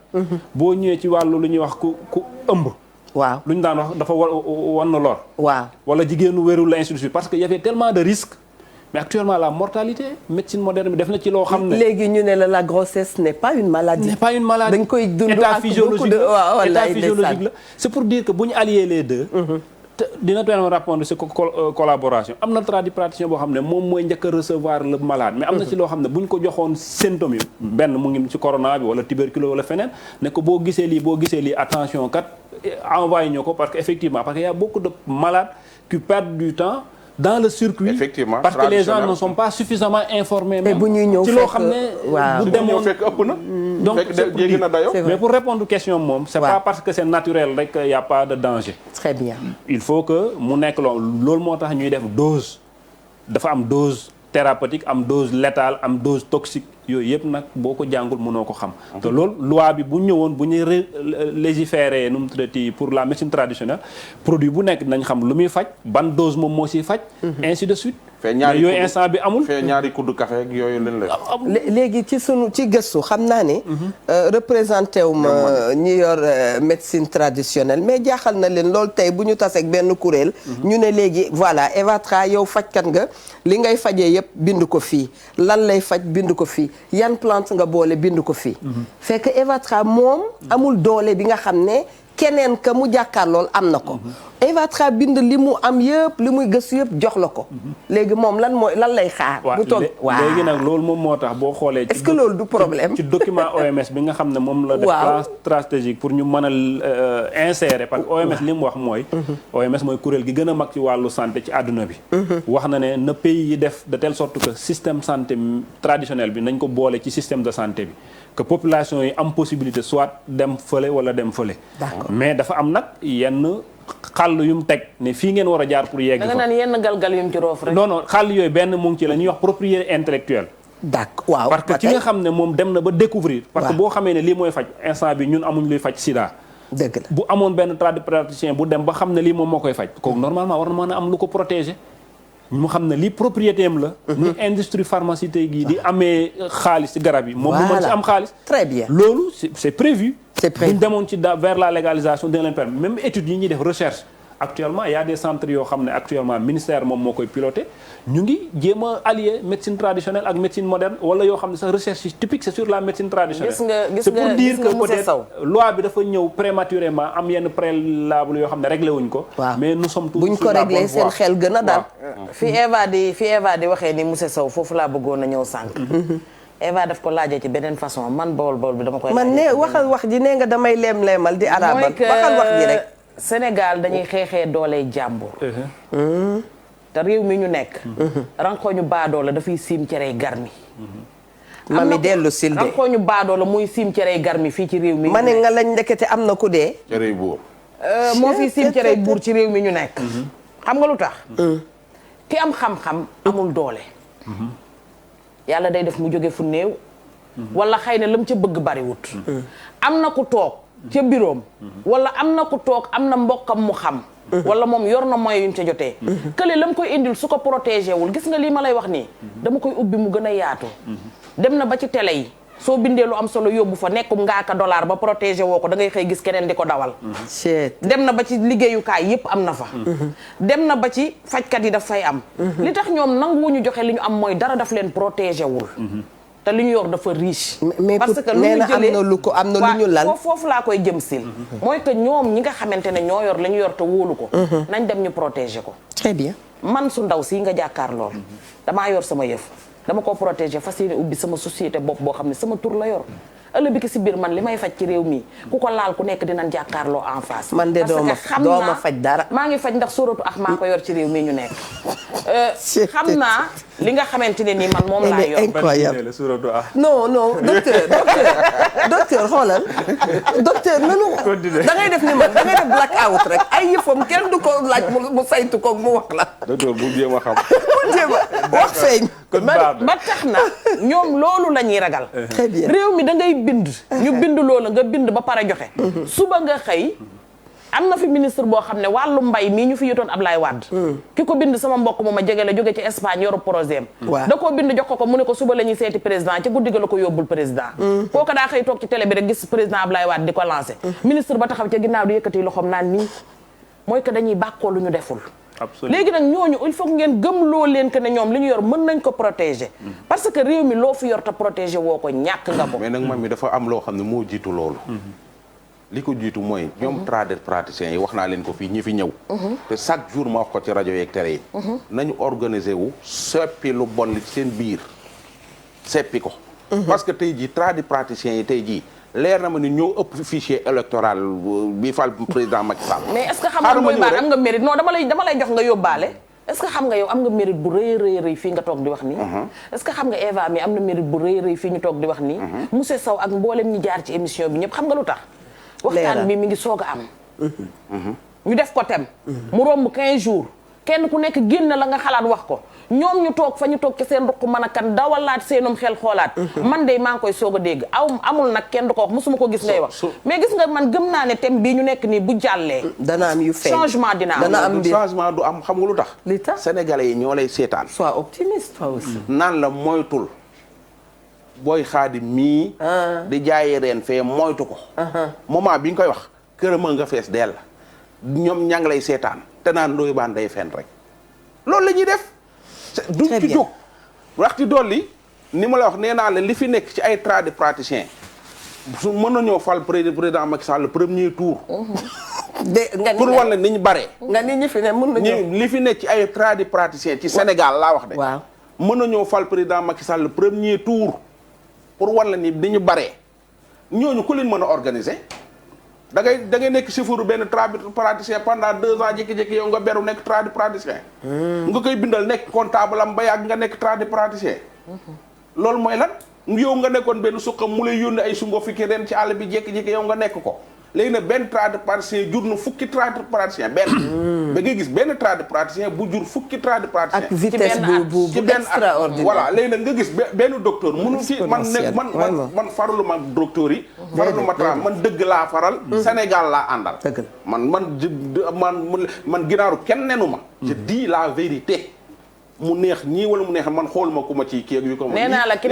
Speaker 4: boo ñëwee ci wàllu lu ñuy wax ku ëmb. lu ñu daan wax dafa wan na lor. wala jigéenu wérul la ainsi de suite parce que y avait tellement de risques. mais actuellement la mortalité médecine moderne bi def na ci loo xam ne.
Speaker 2: léegi ñu ne la grossesse n'est pas une maladie.
Speaker 4: n'est pas une maladie
Speaker 2: dañ koy dund
Speaker 4: état physiologique état physiologique la c'est pour dire que bu ñu allier les deux. dina doon répondre ci collaboration am na praticien boo xam ne moom mooy njëkk a recevoir le malade mais am na ci loo xam ne bu ñu ko joxoon symptômes yi benn mu ngi ci corona bi wala tuberculose wala feneen ne ko boo gisee lii attention kat envoyé ñu ko parce que effectivement parce que y a beaucoup de malades qui perdent du temps dans le circuit.
Speaker 3: Effectivement,
Speaker 4: parce que les gens ne sont pas suffisamment informés.
Speaker 2: bu ñuy ñëw
Speaker 4: ci loo xam ne bu demoon
Speaker 3: fekk ëpp na.
Speaker 4: donc
Speaker 3: jéggi na dayo.
Speaker 4: mais pour répondre question moom. c'est pas parce que c'est naturel rek y a pas de danger.
Speaker 2: Très bien.
Speaker 4: il faut que mu nekk loolu moo tax ñuy def dose dafa am dose thérapeutique am dose létale am dose toxique yooyu yëpp nag boo ko jàngul mënoo ko xam. te loolu loi bi bu ñëwoon bu ñuy légiférer nu mu tuddati pour la médecine traditionnelle produit bu nekk nañ xam lu muy faj ban dose moom moo siy faj. ainsi de suite.
Speaker 3: fee ñaari
Speaker 4: yooyu instant bi amul.
Speaker 3: fee ñaari kuddu café ak yooyu leen la.
Speaker 2: léegi ci gëstu xam naa ne. représenté wu ma ñi yor médecine traditionnelle mais jaaxal na leen loolu tey bu ñu taseeg benn kuréel. ñu ne léegi voilà Evatra yow fajkat nga li ngay fajee yëpp bind ko fii lan lay faj bind ko fii yan plante nga boole bind ko fii. fekk Evatra moom amul doole bi nga xam ne keneen ka mu jàkkaar lool am na ko. Evatra bind li mu am yëpp li muy gëstu yëpp jox la ko. léegi moom lan lay xaar. bu toog
Speaker 4: léegi nag loolu moom moo tax boo xoolee.
Speaker 2: est-ce que loolu du problème.
Speaker 4: ci document OMS bi nga xam ne moom la. def plan stratégique pour ñu mën a insérer parce que OMS li mu wax mooy. OMS mooy kuréel gi gën a mag ci wàllu santé ci àdduna bi. wax na ne pays yi def de telle sorte que système santé traditionnel bi nañ ko boole ci système de santé bi. que population yi am possibilité soit dem fële wala dem fële. mais dafa am nag yenn xàll yu mu teg ne fii ngeen war a jaar pour yegg fa.
Speaker 1: da nga naan yenn galgal yu mu ci roof rek.
Speaker 4: non xàll yooyu benn mu ngi ci la ñuy wax propriété intellectuelle.
Speaker 2: d'accord waaw
Speaker 4: parce que ci nga xam ne moom dem na ba découvrir parce que boo xamee ne lii mooy faj instant bi ñun amuñ luy faj sida.
Speaker 2: dëgg la
Speaker 4: bu amoon benn praticien bu dem ba xam ne lii moom moo koy faj. kooku normalement war na mën a am lu ko protéger. mu xam ne lii propriété am la. ni industrie pharmaceutique yi di amee xaalis ci garab yi. moom mu mën ci am xaalis.
Speaker 2: très bien
Speaker 4: loolu c'est prévu.
Speaker 2: c'est prévu
Speaker 4: bu ñu demoon ci vers la légalisation dina leen permettre même études yi ñuy def recherche. actuellement il y a des centres yoo xam ne actuellement ministère moom moo koy piloté ñu ngi jéem a allier médecine traditionnelle ak médecine moderne wala yoo xam ne sax recherche typique c'est sur la médecine traditionnelle. c'est pour dire que peut-être loi bi dafa ñëw prématurément am yenn préalable yoo xam ne réglé wuñ ko. mais nous sommes tous
Speaker 2: buñ ko réglé seen xel gën a daal.
Speaker 1: fi Eva di waxee ni monsieur Sow foofu laa bëggoon a ñëw sànq. Eva daf ko laajee ci beneen façon man bool bi dama koy.
Speaker 2: man ne waxal wax ji nee nga damay leem-leemal di arabal waxal wax ji rek.
Speaker 1: Sénégal dañuy xeexee dooley jàmbur. te réew mi ñu nekk. rankooñu baadoola dafay siim cerey garmi.
Speaker 2: mami dellu sil de
Speaker 1: rankooñu baadoola muy siim cerey garmi fii ci réew mi.
Speaker 2: ma ne nga lañ ndekete am na ku dee.
Speaker 3: cerey buur.
Speaker 1: moo fi siim cerey buur ci réew mi ñu nekk. xam nga lu tax. ki am xam-xam amul doole. yàlla day def mu jóge fu néew. wala xëy na lam ca bëgg bariwut. am na ku toog. ca biroom wala am na ku toog am na mbokkam mu xam wala moom yor na moyen yu ñu ca jotee kële la mu koy indil su ko protégé wul gis nga lii ma lay wax nii dama koy ubbi mu gën a yaatu dem na ba ci télé yi soo bindee lu am solo yóbbu fa nekkum ngaaka dollar ba protégé woo ko da ngay xëy gis keneen di ko dawal dem na ba ci liggéeyukaay yépp am na fa dem na ba ci fajkat yi daf fay am li tax ñoom nanguwuñu joxe li ñu am mooy dara daf leen protégé wul te li ñu yor dafa riche.
Speaker 2: mais
Speaker 1: parce que lu ñu jëlee
Speaker 2: am na lu ñu lal
Speaker 1: foofu laa koy jëm sil mooy que ñoom ñi nga xamante ne ñoo yor la ñu yor te wóolu ko. nañ dem ñu protéger ko.
Speaker 2: très bien.
Speaker 1: man su ndaw si nga jàkkaar lool damaa yor sama yëf dama ko protéger fas yéene ubbi sama société bopp boo xam ne sama tur la yor. ëllëg bi ki si biir man li may faj ci réew mi ku ko laal ku nekk dinañ jàkkaarloo en face.
Speaker 2: man de dooma faj dara.
Speaker 1: maa ngi faj ndax sóoratu ak maa ko yor ci réew mi ñu nekk. xam naa li nga xamante ne nii man moom laa yor.
Speaker 2: incroyable non docteur xoolal. docteur nanu da ngay def ni man da ngay def black out rek ay yëfam kenn du ko laaj mu saytu ko mu wax la.
Speaker 3: docteur bu jéem a xam.
Speaker 2: bu jéem a wax feeñ.
Speaker 1: ba tax na ñoom loolu la ñuy ragal.
Speaker 2: très bien
Speaker 1: réew mi da ngay bind ñu bind loolu nga bind ba pare joxe. suba nga xëy am na fi ministre boo xam ne wàllu mbay mii ñu fi yotoon Ablaye Wade. ki ko bind sama mbokk mu ma jege la jóge ci Espagne yoru projet am. da koo bind jox ko mu ne ko suba la ñuy seeti président ci guddi ga la ko yóbbul président. kooku daa xëy toog ci télé bi rek gis président Ablaye Wade di ko lancé. ministre ba taxaw ca ginnaaw di yëkkati loxoom naan nii mooy que dañuy bàkkoo lu ñu deful. léegi nag ñooñu il faut ngeen gëm loo leen que ne ñoom li ñu yor mën nañ ko protéger. parce que réew mi loo fi yor te protéger woo ko ñàkk nga ko.
Speaker 3: mais nag man mi dafa am loo xam ne moo jiitu loolu. li ko jiitu mooy ñoom praticiens yi wax naa leen ko fii ñi fi ñëw. te chaque jour ma wax ko ci rajo yeeg télé yi. nañu organiser wu seppi lu bon li seen biir seppi ko. parce que tey jii praticiens yi tey jii. leer na ma ni ñoo ëpp fichier électoral bi fal président Macky Sall.
Speaker 1: mais est-ce que xam nga mooy baan am nga mérite non dama lay jox nga yóbbaale. est-ce que xam nga yow am nga mérite bu rëy fii nga toog di wax nii. est-ce que xam nga Eva mi am na mérite bu rëy fii ñu toog di wax nii. monsieur Sow ak mboolem ñi jaar ci émission bi ñëpp xam nga lu tax. waxtaan bi mi ngi soog a am. ñu def ko tem. mu romb 15 jours. kenn ku nekk génn la nga xalaat wax ko ñoom ñu toog fa ñu toog ci seen ruq mën a kan dawalaat seenum xel xoolaat. man de maa ngi koy soog a dégg amul nag kenn du ko wax mosuma ko gis ngay wax. mais gis nga man gëm naa ne thème bii ñu nekk nii bu jàllee.
Speaker 2: dana am yu feeñ
Speaker 1: changement dina am.
Speaker 2: dana am
Speaker 3: changement du am xam nga lu tax.
Speaker 2: li tax
Speaker 3: sénégalais yi ñoo lay seetaan.
Speaker 2: sois optimiste toi aussi.
Speaker 3: naan la moytul booy xaadi mii. di jaayee reen fee moytu ko. moment bi nga koy wax këram nga fees dell ñoom ña ngi lay seetaan. te naan looy baan day fen rek loolu la ñuy def duñ ci jóg waxti dolli ni ma la wax nee naa leen li fi nekk ci ay praticiens su mën na ñoo fal président Macky Sall le premier tour pour wan la ni ñu bare
Speaker 2: nga nit ñi fi ne mën nañu
Speaker 3: li fi nekk ci ay praticiens ci Sénégal laa wax de
Speaker 2: waaw
Speaker 3: mën na ñoo fal président Macky Sall le premier tour pour wan la ni ñu bare ñooñu ku leen mën a organiser da ngay nekk chauffeur benn praticien pendant 2 ans jékki-jékki yow nga beru nekk praticien nga koy bindal nekk comptable am ba yàgg nga nekk praticien loolu mooy lan yow nga nekkoon benn suqam mu lay yónni ay sungo fi ki ren ci àll bi jékki-jékki yow nga nekk ko léegi nag benn praticien jur na fukki praticien benn da ngay gis benn praticien bu jur fukki praticien
Speaker 2: ak vitesse bu extraordinaire
Speaker 3: voilà léegi nag nga gis benn docteur mënu fi man faralu ma docteur yi faralu ma man dëgg laa faral Sénégal laa àndal man ginaaru kenn nenu ma je dis la vérité mu neex ñii wala mu neex man xooluma ku ma ci kii ak yu ko
Speaker 1: nee naa la ki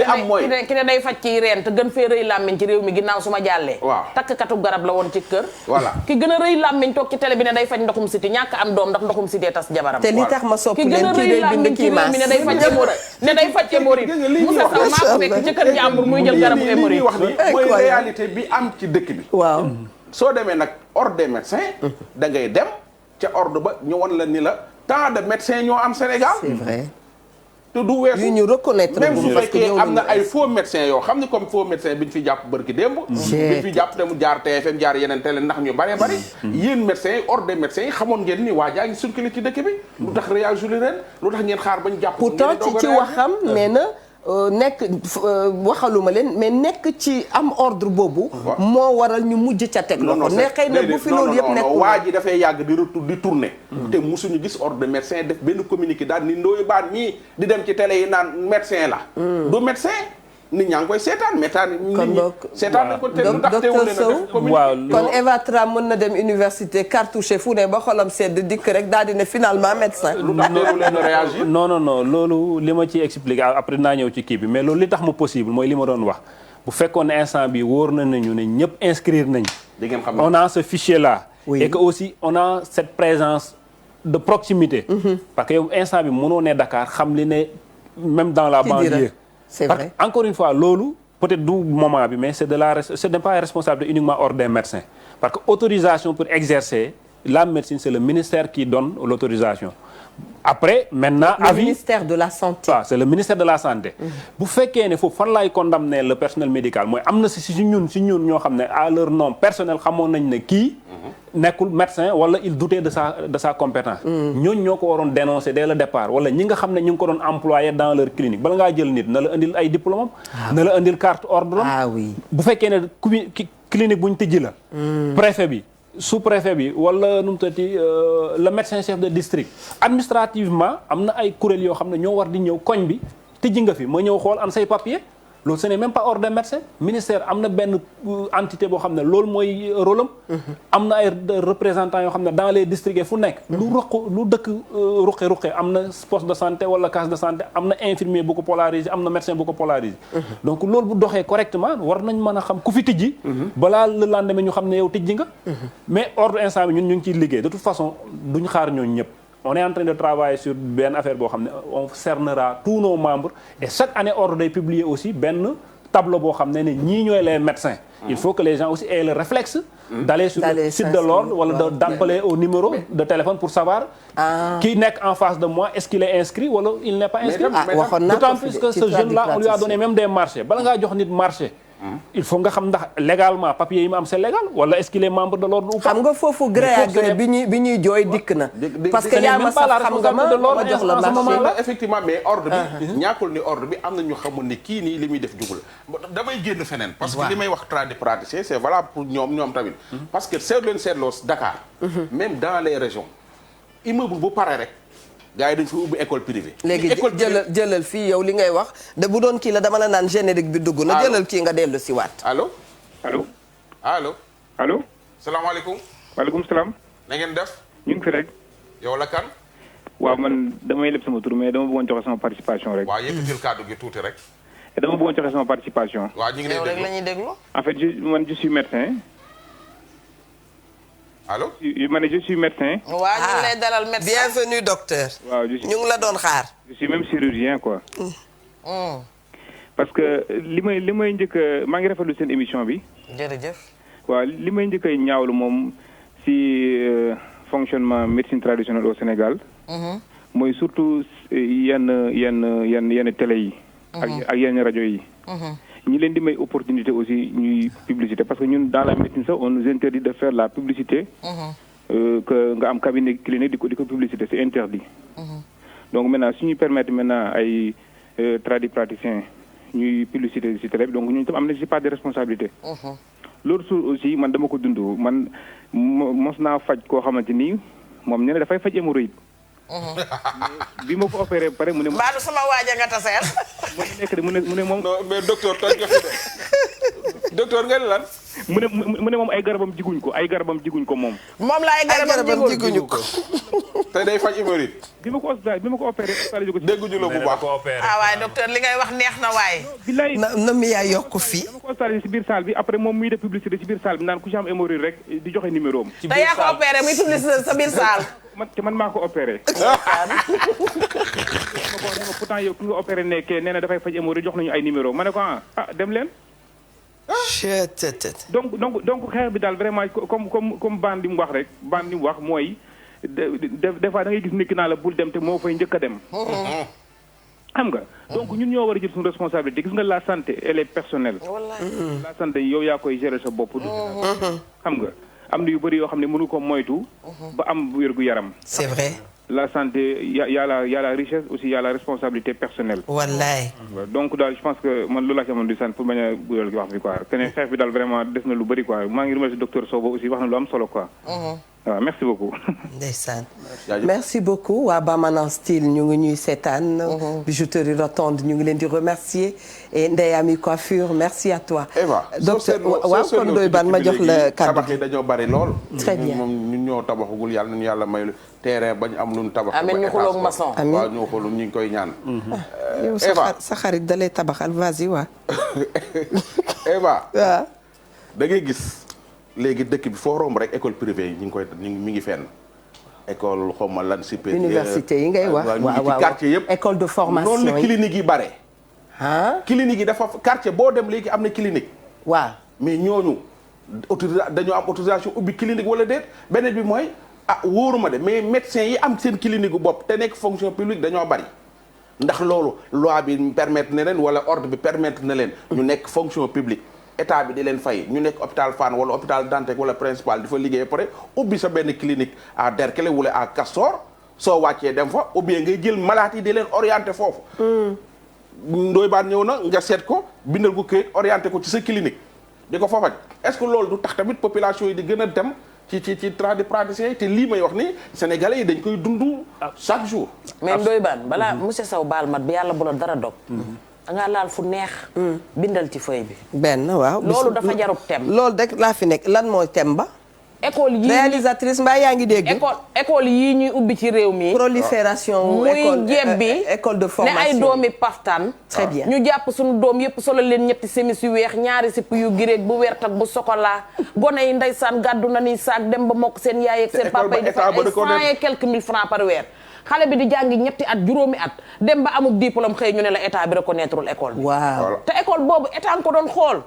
Speaker 1: ne day faj ci reen te gën fee rëy làmmiñ ci réew mi ginnaaw su ma jàllee
Speaker 3: waaw
Speaker 1: takkatu garab la woon ci kër
Speaker 3: voilà
Speaker 1: ki gën a rëy làmmiñ toog ci télé bi ne day faj ndoxum siti ñàkk am doom ndax ndoxum sitee tas jabaram
Speaker 2: te li tax ma sopp leen
Speaker 1: ki gën a rëy làmmiñ ci réew mi ne day faj hémorroïde ne day faj hémorroïde Moussa Sow maa ko fekk ci kër jàmbur muy jël garabu hémorroïde
Speaker 3: wax ni mooy réalité bi am ci dëkk bi
Speaker 2: waaw
Speaker 3: soo demee nag ordre des médecins da ngay dem ca ordre ba ñu wan la ni la tant de médecins ñoo am Sénégal
Speaker 2: c'est vrai
Speaker 3: te du weesu
Speaker 2: yu ñu reconnaître
Speaker 3: même su fekkee am na ay faux médecins yoo xam ne comme faux médecin bi ñu fi jàpp bërki démb bi ñu fi jàpp te mu jaar TFM jaar yeneen télé ndax ñu bare bari yéen médecins yi ordre des médecins yi xamoon ngeen ni waa jaa ngi circulé ci dëkk bi lu tax réagir ren lu tax ngeen xaar bañ jàpp
Speaker 2: pourtant ci waxam nee na nekk waxaluma leen mais nekk ci am ordre boobu moo waral ñu mujj ca teg loxo ne xëy na bu fi loolu yëpp nekk
Speaker 3: waa ji dafay yàgg di tourner te musuñu gis ordre de médecin def benn communiqué daal ni Ndoye Bane ñii di dem ci télé yi naan médecin la du médecin nit ñaa ngi koy seetaan métaan nit ñi seetaan nañ ko te lu tax teewul leen a def communiqué
Speaker 2: kon Eva Tra mën na dem université cartouché fu ne ba xolam sedd dikk rek daal di ne finalement médecin
Speaker 3: lu tax teewul leen a réagir
Speaker 4: non loolu li ma ci expliqué après naa ñëw ci kii bi mais loolu li tax mu possible mooy li ma doon wax bu fekkoon ne instant bi wóor na nañu ne ñëpp inscrire nañ
Speaker 3: di ngeen xam
Speaker 4: on a ce fichier là et que aussi on a cette présence de proximité parce que yow instant bi mënoo ne Dakar xam li ne même dans la banlieue
Speaker 2: c'est
Speaker 4: parce
Speaker 2: vrai
Speaker 4: que encore une fois loolu peut-être du moment bi mais ce n'est pas responsable uniquement hors des médecins parce que autorisation pour exercer la médecine c'est le ministère qui donne l'autorisation après maintenant
Speaker 2: le ministère de la santé
Speaker 4: c'est le ministère de la santé bu fekkee ne foofu fan laay condamner le personnel médical mooy am na si ñun ñoo xam ne à leur nom personnel xamoon nañ ne kii nekkul médecin wala il doutait de sa compétence ñooñu ñoo ko waroon dénoncer dès le départ wala ñi nga xam ne ñu ngi ko doon employé dans leur clinique bala ngaa jël nit na la indil ay diplôme na la indil carte ordre
Speaker 2: oui
Speaker 4: bu fekkee ne clinique bu ñu tëjji la préfet bi sous-préfet bi wala nu mu tuddati le médecin chef de district administrativement am na ay kuréel yoo xam ne ñoo war di ñëw koñ bi tëjji nga fi ma ñëw xool an say papier loolu ce n'est même pas hors des médecins ministère am na benn entité boo xam ne loolu mooy rôle am na ay représentants yoo xam ne dans les districts fu nekk lu dëkk ruqe am na poste de santé wala case de santé am na infirmier bu ko polarisé am na médecin bu ko polarisé donc loolu bu doxee correctement war nañ mën a xam ku fi tijji balaa le lendemain ñu xam ne yow tijji nga mais ordre instant bi ñun ñu ngi ciy liggéey de toute façon duñ xaar ñooñu ñëpp on est en train de travailler sur benn affaire boo xam ne on cernera tous nos membres et chaque année ordre day publier aussi benn tableau boo xam ne ñii ñooy les médecins il faut que les gens aussi aient le réflexe d'aller sur le site de l'ordre wala d'appeler au numéro de téléphone pour savoir qui nekk en face de moi est-ce qu'il est inscrit wala il n'est pas inscrit d'autant plus que ce jeune-là on lui a donné même des marchés bala ngaa jox nit marché il faut nga xam ndax légalement papier yi mu am c'est légal wala est-ce qu'il est membre de l'ordre ou pas.
Speaker 2: xam nga foofu gré à gré bi ñuy jooy dikk na. parce que yaa ma sax xam nga ma jox la marché
Speaker 3: effectivement mais ordre bi. ñàkkul ni ordre bi am na ñu xamul ni kii nii li muy def jugul damay génn feneen. parce que li may wax tradipraticien c'est valable pour ñoom tamit. parce que seetloo Dakar. même dans les régions immeuble bu pare rek. gaa yi dañ fi ubbi école privée.
Speaker 2: léegi jëlal fii yow li ngay wax de bu doon kii la dama la naan générique bi dugg na. jëlal kii nga dellu si waat.
Speaker 3: allo.
Speaker 8: allo.
Speaker 3: allo.
Speaker 8: allo.
Speaker 3: salaamaaleykum.
Speaker 8: waaleykum salaam.
Speaker 3: na ngeen def.
Speaker 8: ñu ngi fi rek.
Speaker 3: yow la kan.
Speaker 8: waaw man damay lépp sama tur mais dama bëggoon joxe sama participation rek.
Speaker 3: waaw yëkkatil kàddu gi tuuti rek.
Speaker 8: dama bëggoon joxe sama participation.
Speaker 3: waaw ñu ngi lay déglu
Speaker 1: rek la ñuy déglu.
Speaker 8: en fait je suis médecin.
Speaker 3: allo.
Speaker 8: je suis médecin.
Speaker 1: waaw ñu ngi lay dalal médecin.
Speaker 2: bienvenue docteur.
Speaker 8: waaw
Speaker 2: ñu ngi la doon xaar.
Speaker 8: je suis même chirurgien quoi. parce que li may njëkk maa ngi rafetlu seen émission bi.
Speaker 1: jërëjëf.
Speaker 8: waaw li may njëkk a ñaawlu moom si fonctionnement médecine traditionnelle au Sénégal. mooy surtout yenn télé yi. ak yenn rajo yi. ñi leen di may opportunité aussi ñuy publicité parce que ñun dans la médecine sax on nous interdit de faire la publicité. que nga am cabinet clinique di ko publicité c'est interdit. donc maintenant su ñuy permettre maintenant ay tradipraticiens ñuy publicité ci télé bi donc ñun tam am na ci part de responsabilité. loolu suur aussi man dama ko dund man mos naa faj koo xamante ni moom ñu ne dafay faj hémorroïde. bi ma ko opéré ba pare mu ne.
Speaker 1: Mbadou sama waaja nga taseel.
Speaker 8: mu ne moom.
Speaker 3: non mais docteur toj nga fi de docteur nga lan.
Speaker 8: mu ne moom ay garabam jiguñ ko moom.
Speaker 1: moom la ay garabam jiguñu ko.
Speaker 3: te day faj hémorroïde.
Speaker 8: bi ma ko opéré
Speaker 3: dégguñu la bu baax.
Speaker 1: waaye docteur li ngay wax neex na waaye.
Speaker 8: bilaay
Speaker 2: na mi yaa yokk fii.
Speaker 8: dama ko hospitalisé ci biir salle bi après moom muy def publicité ci biir salle bi naan ku ci am hémorroïde rek di joxe numéro am.
Speaker 1: te yaa ko opéré muy publicité sa biir salle.
Speaker 8: man maa ko opéré. pourtant yow ku nga opéré nekkee nee na dafay faj hémorroïde jox nañu ay numéro ma ne ko dem leen. donc xeex bi daal vraiment comme baan li mu wax rek baan li mu wax mooy des fois da ngay gis nit ki naa la bul dem te moo fay njëkk a dem. xam nga donc ñun ñoo war a jël suñu responsabilité gis nga la santé elle est personnelle. la santé yow yaa koy gérer sa bopp. xam nga am na yu bëri yoo xam ne mënu ko moytu. ba am wér gu yaram.
Speaker 2: c'est vrai.
Speaker 8: la santé y a la richesse aussi y a la responsabilité personnelle.
Speaker 2: wallaay.
Speaker 8: donc daal je pense que man loolu laa ci amoon di sant pour bañ a buyal wax bi quoi que ne xeex bi daal vraiment def na lu bëri quoi maa ngi remercier docteur Sow aussi wax na lu am solo quoi. waaw merci beaucoup.
Speaker 2: ndeysaan. merci beaucoup waa Bamanan Style ñu ngi ñuy seetaan. bijouterie Rotonde ñu ngi leen di remercier et Ndeye Amy Coiffure merci à toi.
Speaker 3: Eva
Speaker 2: docteur waaw kon Ndoye Bane ma jox la kàddu
Speaker 3: tabax yi dañoo bari lool.
Speaker 2: très bien
Speaker 3: moom ñun ñoo tabaxagul yàlla nañu yàlla may terrain bañ am lu ñu tabax.
Speaker 1: amiin ñu xuloog maçon.
Speaker 2: amiin
Speaker 3: waaw ñu xool ñu ngi koy ñaan.
Speaker 2: yow sa xarit da lay tabaxal vas-y waa.
Speaker 3: Eva.
Speaker 2: waaw.
Speaker 3: da ngay gis. léegi dëkk bi foo romb rek école privée yi ñu ngi koy mi ngi fenn école xaw ma lan supérieur
Speaker 2: université yi ngay wax
Speaker 3: waaw ci quartier yëpp
Speaker 2: école de formation
Speaker 3: noonu la clinique yi bare clinique yi dafa quartier boo dem léegi am na clinique.
Speaker 2: waaw
Speaker 3: mais ñooñu dañoo am autorisation ubbi clinique wala déet beneen bi mooy wóoruma de mais médecins yi am seen clinique gu bopp te nekk fonction publique dañoo bari. ndax loolu loi bi permettre na leen wala ordre bi permettre na leen. ñu nekk fonction publique état bi di leen fay ñu nekk hôpital Fann wala hôpital Dantec wala principal di fa liggéey pare ubbi sa benn clinique à Derklé wala à Castor soo wàccee dem fa ou bien ngay jël malade yi di leen orienté foofu. Ndoye Bane ñëw na nga seet ko bindal ko këyit orienté ko ci sa clinique di ko fa faj est-ce que loolu du tax tamit population yi di gën a dem. ci tradipraticiens yi te lii may wax ni sénégalais yi dañ koy dund chaque jour.
Speaker 1: mais Ndoye Bane balaa monsieur Sow baal mat bi yàlla bu la dara dog. da ngaa laal fu neex. bindal ci feuille bi.
Speaker 2: benn waaw.
Speaker 1: loolu dafa jarub thème.
Speaker 2: loolu rek laa fi nekk lan mooy thème ba.
Speaker 1: école yii
Speaker 2: réalisatrice mbaa yaa ngi dégg.
Speaker 1: école yii ñuy ubbi ci réew mi.
Speaker 2: prolifération
Speaker 1: muy jebbi
Speaker 2: école de formation
Speaker 1: ne ay doomi paftaan.
Speaker 2: très bien
Speaker 1: ñu jàpp suñu doom yëpp solo leen ñetti semis yu weex ñaari sipp yu giréeg bu wert ak bu sokola gone yi ndeysaan gàddu na ni saak dem ba mokk seen yaay ak seen papa yi dafa ay 100 et quelques mille francs par weer. xale bi di jàngi ñetti at juróomi at dem ba amul diplôme xëy ñu ne la état bi reconnaître l'école bi.
Speaker 2: waaw
Speaker 1: te école boobu état nga ko doon xool.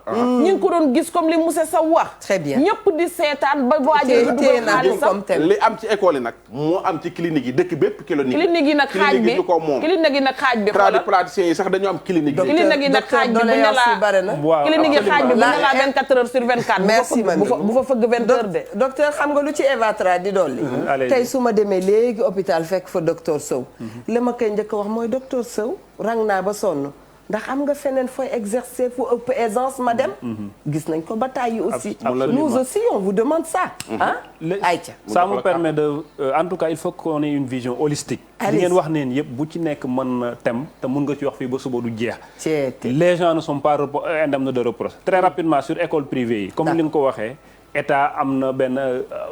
Speaker 1: ñu ngi ko doon gis comme li monsieur Sow wax.
Speaker 2: très bien
Speaker 1: ñëpp di seetaan ba waajee du dugal xaalisam.
Speaker 3: li am ci école yi nag moo am ci clinique yi dëkk bépp clinique
Speaker 1: yi nag xaaj bi clinique yi nag xaaj bi xoolal
Speaker 3: praticiens yi sax dañoo am clinique yi.
Speaker 1: clinique yi nag xaaj bi bu ñu la clinique yi xaaj bi bu ñu la 24 heures sur 24.
Speaker 2: merci
Speaker 1: bu fa fëgg 20 heures de.
Speaker 2: docteur xam nga lu ci Evatra di dolli. tey su ma demee léegi hôpital fekk fa docteur Sow. li ma koy njëkk a wax mooy docteur Sow rang naa ba sonn ndax am nga feneen fooy exercer fu ëpp aisance ma dem. gis nañ ko ba tàyyi aussi. nous aussi on vous demande ça. Aïcha.
Speaker 4: Ça me permet de en tout cas il faut qu'on ait une vision holistique. li ngeen wax neen yëpp bu ci nekk mën na tem te mën nga ci wax fii ba suba du jeex. les gens ne sont pas indemnes de reproche. très rapidement sur école privée yi. comme li nga ko waxee. état am na benn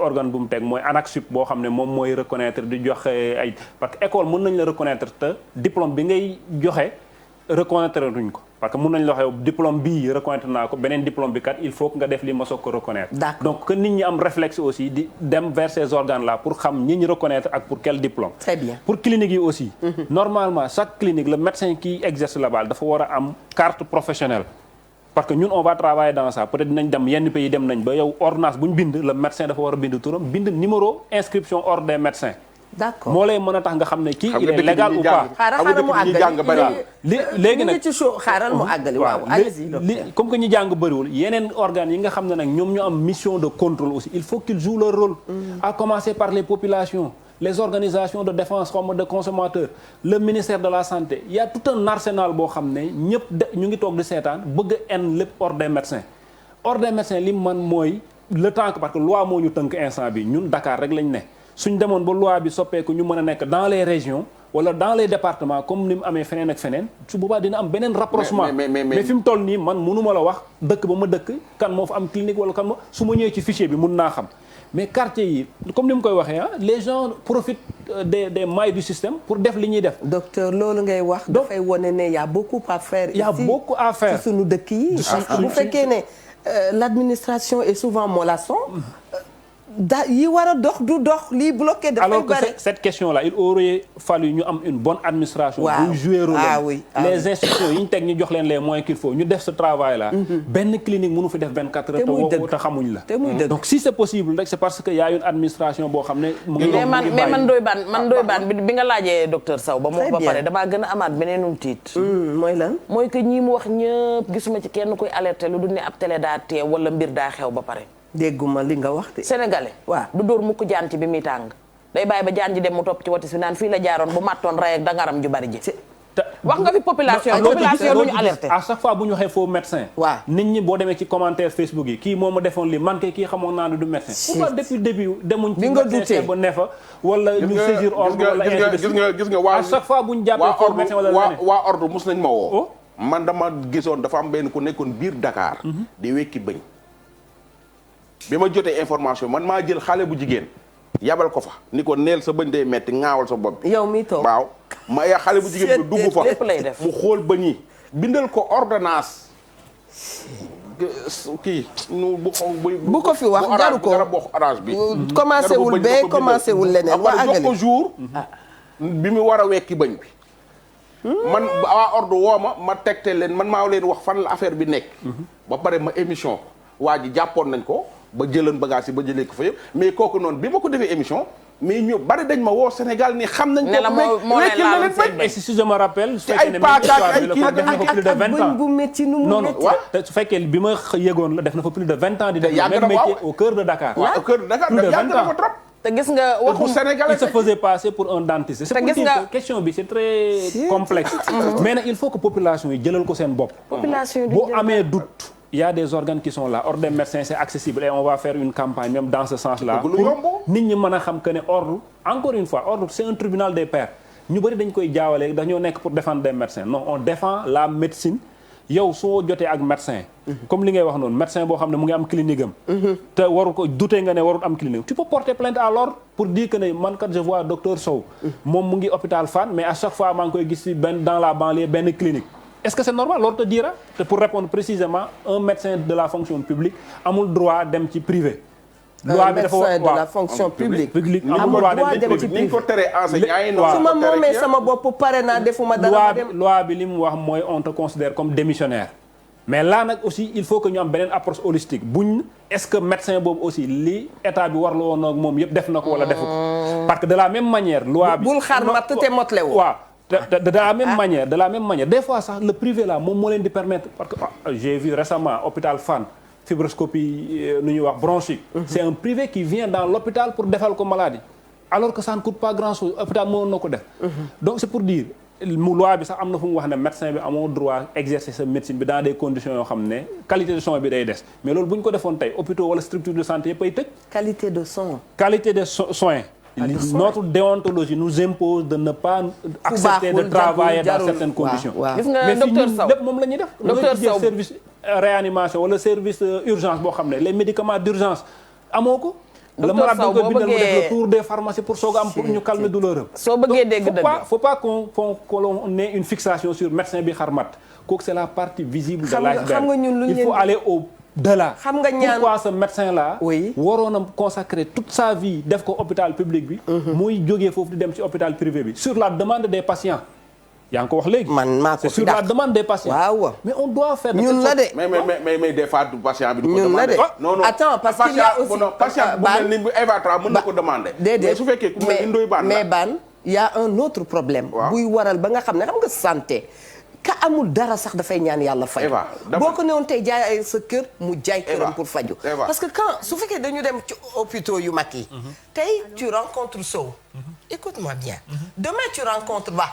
Speaker 4: organe bu mu teg mooy ANAQ-Sup boo xam ne moom mooy reconnaître di joxe ay parce que école mën nañ la reconnaître te diplôme bi ngay joxe reconnaître duñ ko parce que mën nañ la waxee diplôme bii reconnaître naa ko beneen diplôme bi kat il faut que nga def li ma soog ko reconnaître. donc que nit ñi am réflexe aussi di dem vers ces organes là pour xam ñi ñu reconnaître ak pour quel diplôme.
Speaker 2: très bien
Speaker 4: pour clinique yi aussi. Normalement chaque clinique le médecin qui exerce là-bas dafa war a am carte professionnelle. parce que ñun on va travailler dans ça peut-être dinañ dem yenn pays dem nañ ba yow ordonnance bu ñu bind le médecin dafa war a bind turam bind numéro inscription ordre des médecins.
Speaker 2: d'accord
Speaker 4: moo lay mën a tax nga xam ne kii il est légal ou pas.
Speaker 2: xaaral mu àggali
Speaker 4: léegi nag
Speaker 2: xaaral mu àggali waaw
Speaker 4: li comme que ñi jàng bëriwul yeneen organes yi nga xam ne nag ñoom ñu am mission de contrôle aussi il faut qu'ils jouent leur rôle. à commencer par les populations. les organisations de défense comme de consommateurs le ministère de la santé il y a tout un arsenal boo xam ne ñëpp ñu ngi toog di seetaan bëgg a en lépp ordre des médecins ordre des médecins li man mooy le temps que parce que loi moo ñu tënk instant bi ñun Dakar rek lañ ne suñ demoon ba loi bi soppeeku ñu mën a nekk dans les régions wala dans les départements comme ni mu amee feneen ak feneen su boobaa dina am beneen rapprochement mais fi mu toll nii man mënuma la wax dëkk ba ma dëkk kan moo fa am clinique wala kan ma su ma ñëwee ci fichier bi mun naa xam mais quartier yi comme ni mu koy waxee les gens profitent des mailles du système pour def li ñuy def.
Speaker 2: docteur loolu ngay wax. dafay wane ne y a beaucoup à faire.
Speaker 4: y a beaucoup à faire
Speaker 2: ci sunu dëkk yi. bu fekkee ne l'administration est souvent mollasson. yi war a dox du dox lii bloqué. dafay
Speaker 4: alors que
Speaker 2: bare.
Speaker 4: cette question là il aurait fallu ñu am une bonne administration.
Speaker 2: waaw
Speaker 4: buy jouer rôle
Speaker 2: oui
Speaker 4: les institutions yi ñu teg ñu jox leen les moyens qu'il faut ñu def ce travail là. benn clinique mënu fi def 24 heures. te xamuñ la.
Speaker 2: te muy dëgg
Speaker 4: donc si c'est possible rek c'est parce que y a une administration boo xam ne. mu ngi
Speaker 1: mais man Ndoye Bane bi nga laajee docteur Sow ba mu wax ba pare damaa gën a amaat beneenum tiit.
Speaker 2: mooy lan.
Speaker 1: mooy que ñi mu wax ñëpp gisuma ci kenn koy alerter lu dul ne ab télé daa teew wala mbir daa xew ba pare.
Speaker 2: dégguma li nga wax de.
Speaker 1: sénégalais
Speaker 2: waaw
Speaker 1: du dóor mukk jaan ci bi muy tàng day bàyyi ba jaan ji dem mu topp ci watis bi naan fii la jaaroon bu mattoon ray ak dangaram ju bari ji wax nga fi population lu ñu alerté
Speaker 4: à chaque fois bu ñu waxee faux médecin
Speaker 2: waaw
Speaker 4: nit ñi boo demee ci commentaire Facebook yi kii moo ma defoon li man kay kii xamoon naa ne du médecin pourquoi depuis début demuñ ci médecin ba ne fa wala ñu saisir ordre wala
Speaker 3: gis nga waa
Speaker 4: à chaque fois bu ñu jàppee faux médecin wala
Speaker 3: waa ordre mus nañ ma woo man dama gisoon dafa am benn ku nekkoon biir Dakar di wekki bëñ bi ma jotee information man maa jël xale bu jigéen yabal ko fa ni ko neel sa bëñ day metti ŋaawal sa bopp bi
Speaker 2: yow mi toog
Speaker 3: waaw ma ya xale bu jigéen bi dugg fa
Speaker 1: lépp lay def
Speaker 3: mu xool bëñ yi bindal ko ordonnance kii
Speaker 2: bu ko fi wax jaru ko
Speaker 3: garab boo orange bi
Speaker 2: commencé wul bee commencé wul leneen waa
Speaker 3: jox ko jour bi mu war a wekki bëñ bi man waa ordre woo ma tegte leen man maa leen wax fan la affaire bi nekk. ba pare ma émission waa ji jàppoon nañ ko ba jëloon bagage yi ba jëlee ko fa yëpp mais kooku noonu bi ma ko defee émission. mais ñu bari dañ ma woo Sénégal ni xam nañ.
Speaker 1: ne la moo leen laal
Speaker 4: et si je me rappelle. su
Speaker 3: ay paakaak ay kii
Speaker 4: def na fa plus de 20 ans
Speaker 2: bu métti nu mu métti.
Speaker 4: te su fekkee bi ma yëgoon la def na fa plus de 20 ans. di def même métier au cœur de Dakar.
Speaker 3: waaw au cœur de Dakar yàgg na fa trop.
Speaker 1: te gis nga waxum
Speaker 3: Sénégalais
Speaker 4: il se faisait passer pour un dentiste. c'est pour dire que question bi c'est très complexe. mais nag il faut que population yi jëlal ko seen bopp.
Speaker 1: population
Speaker 4: boo amee doute. Il y a des organes qui sont là ordre des médecins c'est accessible et on va faire une campagne même dans ce sens-là pour nit ñi mën a xam que ne ordre encore une fois ordre c'est un tribunal des pairs ñu bëri dañ koy jaawale dañoo nekk pour défendre des médecins non on défend la médecine yow soo jotee ak médecin comme li ngay wax noonu médecin boo xam ne mu ngi am clinique am te waru ko douter nga ne warul am clinique tu peux porter plainte à l'ordre pour dire que ne man kat je vois docteur Sow moom mu ngi hôpital Fann mais à chaque fois maa ngi koy gis ci benn dans la banlieue benn clinique. Est-ce que c'est normal l'ordre te dira te pour répondre précisément un médecin de la fonction publique amul droit dem ci privé.
Speaker 2: loi bi dafa wax de la fonction publique.
Speaker 4: amul droit dem ci
Speaker 3: privé ni ko teree enseignant yi
Speaker 2: su ma moomee sama bopp pare naa defuma dara dem.
Speaker 4: loi bi li mu wax mooy on te considère comme démissionnaire. mais là nag aussi il faut que ñu am beneen approche holistique buñ est-ce que médecin boobu aussi li état bi war la woon ak moom yëpp def na ko wala defu ko. parce que de la même manière. loi bi
Speaker 2: bul xaar matt te motle wu.
Speaker 4: waaw. de la même manière des fois sax le privé là moom moo leen di permettre parce que j'ai vu récemment hôpital Fann fibroscopie nu ñuy wax bronchique c'est un privé qui vient dans l'hôpital pour defal ko maladie alors que ça ne coûte pas grand chose hôpital mënoon na ko def donc c'est pour dire mu loi bi sax am na fu mu wax ne médecin bi amoo droit exercer sa médecine bi dans des conditions yoo xam ne qualité de soins bi day des mais loolu bu ñu ko defoon tey hôpitaux wala structure de santé yëpp ay tëj
Speaker 2: qualité de
Speaker 4: soins notre déontologie nous impose de ne pas accepter de travailler dans certaines conditions.
Speaker 1: gis nga docteur Sow
Speaker 4: lépp moom la ñuy def.
Speaker 1: docteur Sow
Speaker 4: service réanimation wala service urgence boo xam ne les médicaments d'urgence amoo ko.
Speaker 1: docteur Sow boo bëggee
Speaker 4: mu def le tour des pharmacies pour soog a am pour ñu calmer douleur am.
Speaker 1: soo bëggee dégg dëgg
Speaker 4: faut pas qu'on ait une fixation sur médecin bi xarmat kooku c'est la partie visible de l'iceberg. Il faut aller au delà.
Speaker 2: xam nga ñaan
Speaker 4: pourquoi ce médecin là.
Speaker 2: oui
Speaker 4: waroon a consacrer toute sa vie def ko hôpital public bi. muy jógee foofu di dem ci hôpital privé bi. sur la demande des patients. yaa ngi ko wax léegi.
Speaker 2: man maa ko
Speaker 4: c'est sur la demande des patients.
Speaker 2: waaw
Speaker 4: mais on doit faire.
Speaker 2: ñun la de.
Speaker 3: mais des fois du patient bi. du ko
Speaker 2: ñun la
Speaker 3: demander
Speaker 2: de.
Speaker 3: non non
Speaker 2: attends parce qu'il y a aussi
Speaker 3: patient bu mel ni bu Evatra mën na ko demander.
Speaker 2: déedéet
Speaker 3: mais su fekkee ku mel ni Ndoye Bane
Speaker 2: mais Bane y a un autre problème. buy waral ba nga xam ne xam nga santé. ka amul dara sax dafay ñaan yàlla faju boo ko newoon tey jaay ay sa kër mu jaay këram pour faju parce que quand su fekkee dañu dem ci hôpitaux yu mag yi tey tu rencontres Sow écoute-moi bien demain tu rencontres Ba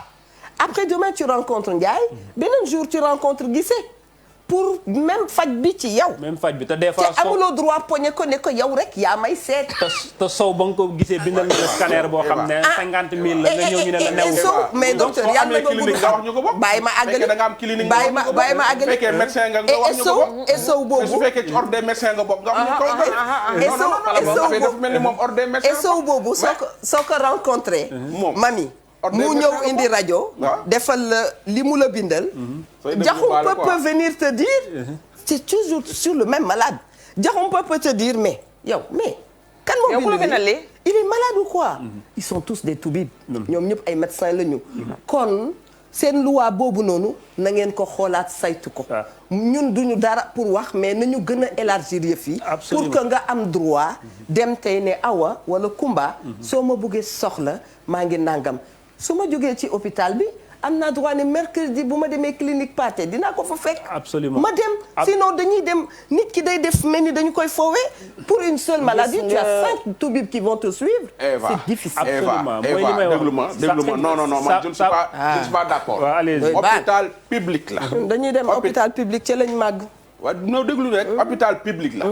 Speaker 2: après demain tu rencontres Ndiaye beneen jour tu rencontres Guissé pour même faj bi ci yow.
Speaker 4: même faj bi te des fois
Speaker 2: te amuloo droit poñe ko ne ko yow rek yaa may seet.
Speaker 4: te Sow ba nga ko gisee bindal na la scanner boo xam ne 50 000 la nga ñëw ñu ne la new.
Speaker 2: mais docteur yàlla nga bëgg xam bàyyi ma àggali bàyyi ma àggali.
Speaker 3: fekkee médecin nga wax ñu ko
Speaker 2: et Sow boobu
Speaker 3: su fekkee ci ordre des médecins nga bokk nga wax
Speaker 2: et Sow boobu soo ko rencontré. mami. mu ñëw indi rajo. defal la li mu la bindal. Diakhoumpa peut venir te dire. c'est toujours sur le même malade. Diakhoumpa peut te dire mais yow mais. kan moo bind lii il est malade ou quoi. ils sont tous des toubibs. ñoom ñëpp ay médecins la ñu. kon seen loi boobu noonu na ngeen ko xoolaat saytu ko. ñun duñu dara pour wax mais nañu gën a élargir yëf yi. pour que nga am droit. dem tey ne Awa wala Kumba. soo ma buggee soxla maa ngi nangam. su ma jógee ci hôpital bi am naa droit ne mercredi bu ma demee clinique Pathé dinaa ko fa fekk.
Speaker 4: absolument
Speaker 2: ma dem sinon dañuy dem nit ki day def mel ni dañu koy foowee pour une seule maladie tu as 5 toubibs qui vont te suivre. c'est difficile.
Speaker 4: absolument mooy li may wax
Speaker 3: déglu ma non man je ne suis pas d'accord. hôpital public la.
Speaker 2: dañuy dem hôpital public ca lañ màgg.
Speaker 3: waaw non déglu rek hôpital public la.